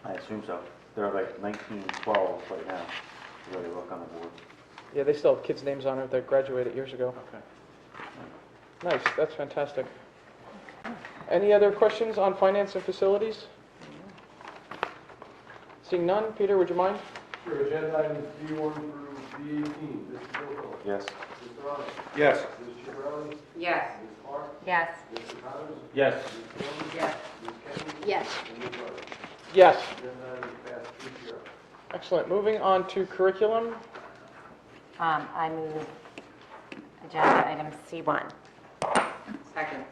I assume so. There are like 19, 12 right now. You really look on the board. Yeah, they still have kids' names on it that graduated years ago. Okay. Nice, that's fantastic. Any other questions on finance and facilities? Seeing none, Peter, would you mind? Sure, agenda items B1 through B18. Mr. Gilville. Yes. Mr. Ryan. Yes. Ms. Chicarelli. Yes. Ms. Clark. Yes. Mr. Thomas. Yes. Ms. Cronin. Yes. Ms. Kenny. Yes. And Ms. Weber. Yes. Agenda items passed 3-0. Excellent. Moving on to curriculum. I move agenda item C1. Second.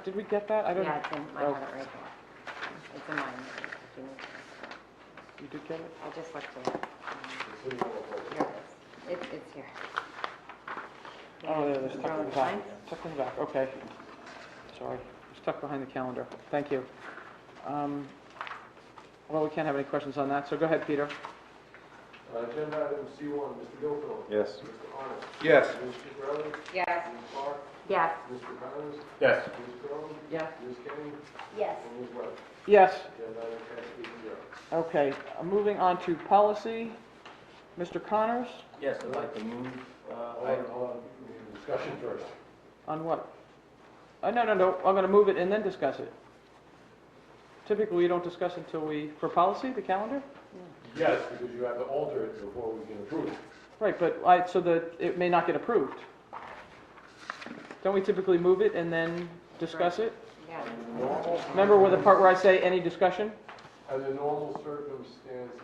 Did we get that? I don't. Yeah, it's in, I have it right here. It's in mine. You did get it? I just looked at it. Here it is. It's here. Oh, yeah, there's tucked Throw in it the back. behind. Tucked in the back, okay. Sorry, it's tucked behind the calendar. Thank you. Well, we can't have any questions on that, so go ahead, Peter. Agenda item C1, Mr. Gilfield. Yes. Mr. Arnott. Yes. Ms. Chiarelli. Yes. Ms. Clark. Yes. Mr. Connors. Yes. Ms. Cone. Yes. Ms. Kenny. Yes. And Ms. Webb. Yes, Agenda item passes 8-0. okay. Moving on to policy. Mr. Connors, Yes, I'd like to move, Hold on, we need a discussion first. on what? No, I'm going to move it and then discuss it. Typically, we don't discuss until for policy, the calendar? Yes, because you have to alter it before we can approve it. Right, but so that it may not get approved. Don't we typically move it and then discuss it? Yeah. Remember where the part where I say any discussion? Under normal circumstances,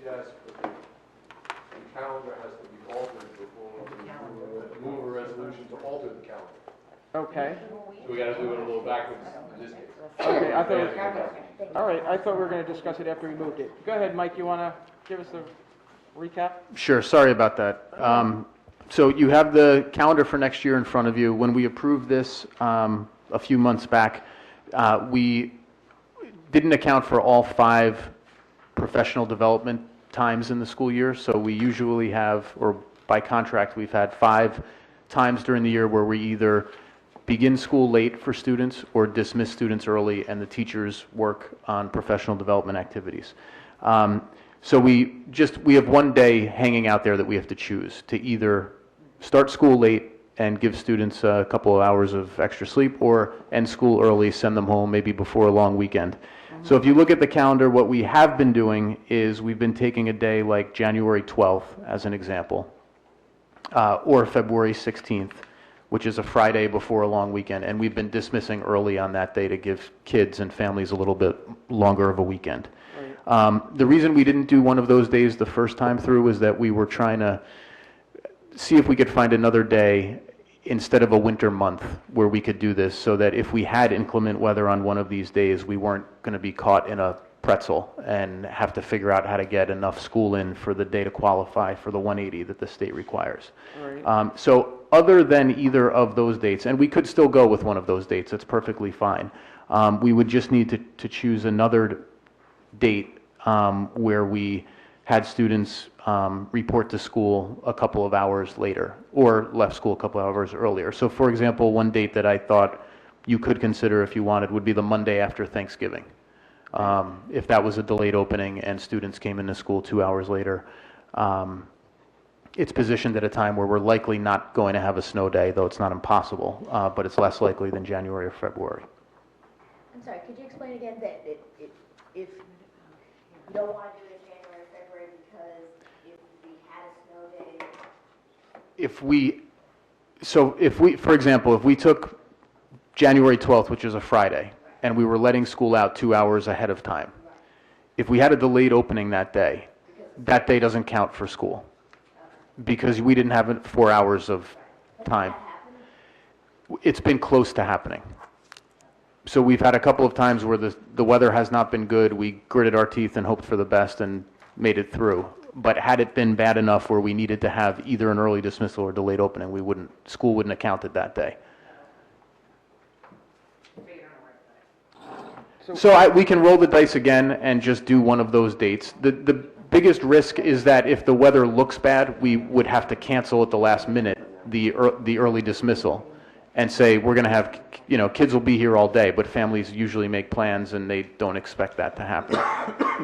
yes, but the calendar has to be altered before we can move a resolution to alter the calendar. Okay. So we gotta do it a little backwards in this case. Okay, all right, I thought we were going to discuss it after we moved it. Go ahead, Mike, you want to give us the recap? Sure, sorry about that. So you have the calendar for next year in front of you. When we approved this a few months back, we didn't account for all 5 professional development times in the school year. So we usually have, or by contract, we've had 5 times during the year where we either begin school late for students or dismiss students early, and the teachers work on professional development activities. So we have one day hanging out there that we have to choose to either start school late and give students a couple of hours of extra sleep, or end school early, send them home maybe before a long weekend. So if you look at the calendar, what we have been doing is we've been taking a day like January 12th as an example, or February 16th, which is a Friday before a long weekend, and we've been dismissing early on that day to give kids and families a little bit longer of a weekend. The reason we didn't do one of those days the first time through was that we were trying to see if we could find another day instead of a winter month where we could do this, so that if we had inclement weather on one of these days, we weren't going to be caught in a pretzel and have to figure out how to get enough school in for the day to qualify for the 180 that the state requires. Right. So other than either of those dates, and we could still go with one of those dates, that's perfectly fine. We would just need to choose another date where we had students report to school a couple of hours later, or left school a couple of hours earlier. So for example, one date that I thought you could consider if you wanted would be the Monday after Thanksgiving. If that was a delayed opening and students came into school 2 hours later. It's positioned at a time where we're likely not going to have a snow day, though it's not impossible, but it's less likely than January or February. I'm sorry, could you explain again that if you don't want to do it in January or February because if we had a snow day? For example, if we took January 12th, which is a Friday, and we were letting school out 2 hours ahead of time, if we had a delayed opening that day doesn't count for school, because we didn't have 4 hours of time. It's been close to happening. So we've had a couple of times where the weather has not been good. We gritted our teeth and hoped for the best and made it through. But had it been bad enough where we needed to have either an early dismissal or delayed opening, school wouldn't have counted that day. So we can roll the dice again and just do one of those dates. The biggest risk is that if the weather looks bad, we would have to cancel at the last minute the early dismissal and say we're going to have, kids will be here all day, but families usually make plans and they don't expect that to happen.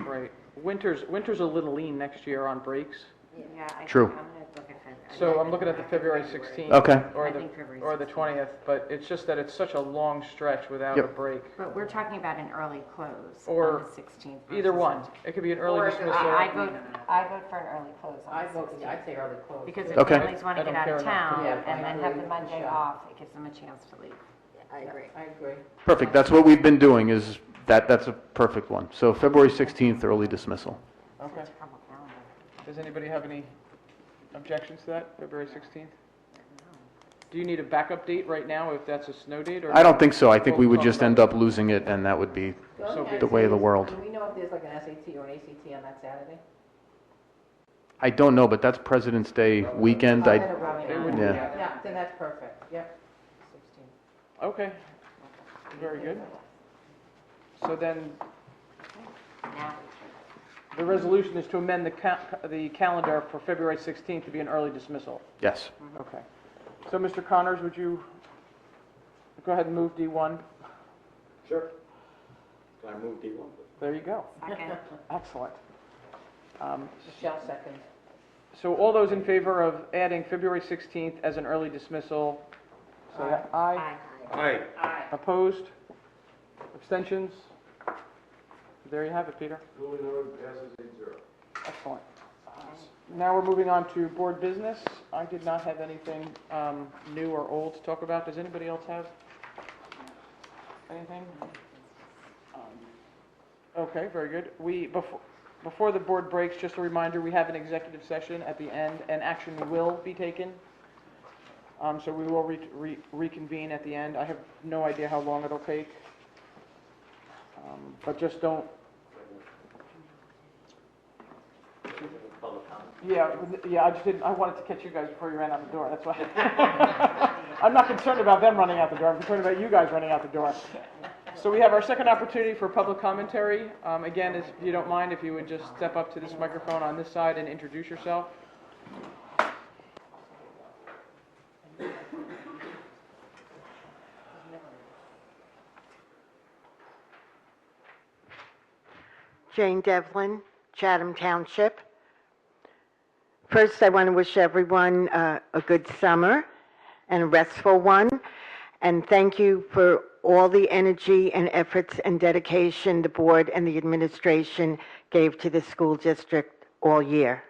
Right. Winter's a little lean next year on breaks. Yeah, True. I'm going to look at February. So I'm looking at the February 16th. Okay. Or I the, think February or the 20th, but it's just that it's such a long stretch without Yep. a break. But we're talking about an early close Or on the 16th. Either versus one. It could be an early Or dismissal. I vote for an early close on I the vote, 16th. I'd say early close. Because if Okay. families want I to don't get out care of enough to town do and that. then I have agree the with Monday Michelle. off, it gives them a chance to leave. I agree. I agree. Perfect. That's what we've been doing, is that's a perfect one. So February 16th, early dismissal. Okay. Trouble calendar. Does anybody have any objections to that, February 16th? Do you need a backup date right now if that's a snow date? Or I don't think so. I think we would We'll just talk end about up losing it, and that would be So be it. the way of the world. Do we know if there's like an SAT or an ACT on that Saturday? I don't know, but that's President's Day weekend. Then it will be. Yeah. Yeah, then that's perfect, yep. 16. Okay, very good. So then, the resolution is to amend the calendar for February 16th to be an early dismissal. Yes. Okay. So, Mr. Connors, would you go ahead and move D1? Sure. Can I move D1? There you go. Second. Excellent. Michelle seconds. So all those in favor of adding February 16th as an early dismissal, say aye. Aye. Aye. Opposed? Abstentions? There you have it, Peter. Duly noted, passes 8-0. Excellent. Now we're moving on to board business. I did not have anything new or old to talk about. Does anybody else have anything? Okay, very good. Before the board breaks, just a reminder, we have an executive session at the end, and action will be taken. So we will reconvene at the end. I have no idea how long it'll take. But just don't... Yeah, I just didn't, I wanted to catch you guys before you ran out the door, that's why. I'm not concerned about them running out the door, I'm concerned about you guys running out the door. So we have our second opportunity for public commentary. Again, if you don't mind, if you would just step up to this microphone on this side and introduce yourself. Jane Devlin, Chatham Township. First, I want to wish everyone a good summer and a restful one, and thank you for all the energy and efforts and dedication the board and the administration gave to the school district all year.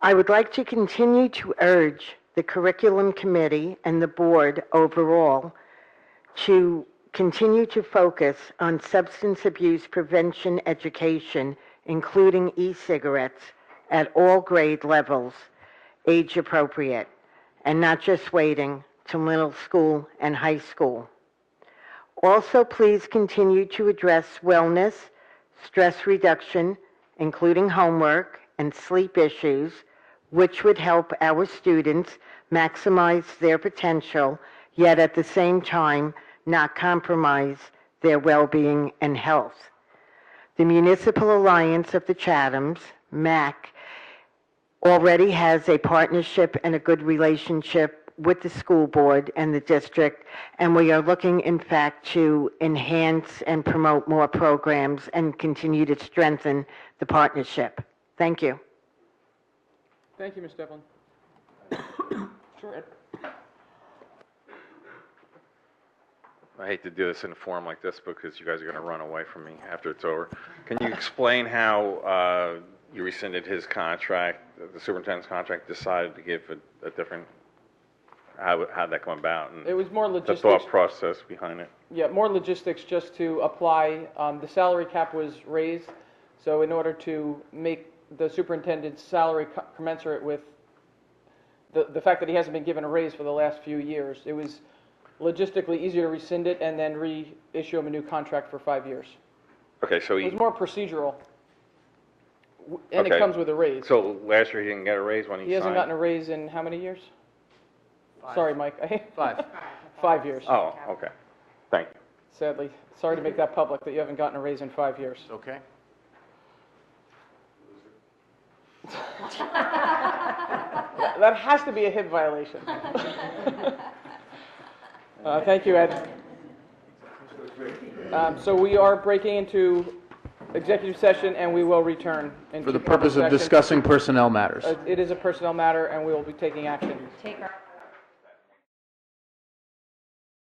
I would like to continue to urge the curriculum committee and the board overall to continue to focus on substance abuse prevention education, including e-cigarettes, at all grade levels, age appropriate, and not just waiting to middle school and high school. Also, please continue to address wellness, stress reduction, including homework and sleep issues, which would help our students maximize their potential, yet at the same time not compromise their well-being and health. The Municipal Alliance of the Chathams, MAC, already has a partnership and a good relationship with the school board and the district, and we are looking, in fact, to enhance and promote more programs and continue to strengthen the partnership. Thank you. Thank you, Ms. Devlin. Sure, Ed. I hate to do this in a forum like this because you guys are going to run away from me after it's over. Can you explain how you rescinded his contract, the superintendent's contract, decided to give a different, how'd that come about? And It was more the logistics. thought process behind it? Yeah, more logistics just to apply. The salary cap was raised, so in order to make the superintendent's salary commensurate with the fact that he hasn't been given a raise for the last few years, it was logistically easier to rescind it and then reissue him a new contract for 5 years. Okay, so It was more procedural, and okay. it comes with a raise. So last year he didn't get a raise when he He hasn't signed? gotten a raise in how many years? 5. Sorry, Mike. 5. 5 years. Oh, okay. Thank you. Sadly, sorry to make that public that you haven't gotten a raise in 5 years. Okay. That has to be a HIP violation. Thank you, Ed. So we are breaking into executive session, and we will return into For the public purpose of session. discussing personnel matters. It is a personnel matter, and we will be taking action. Take our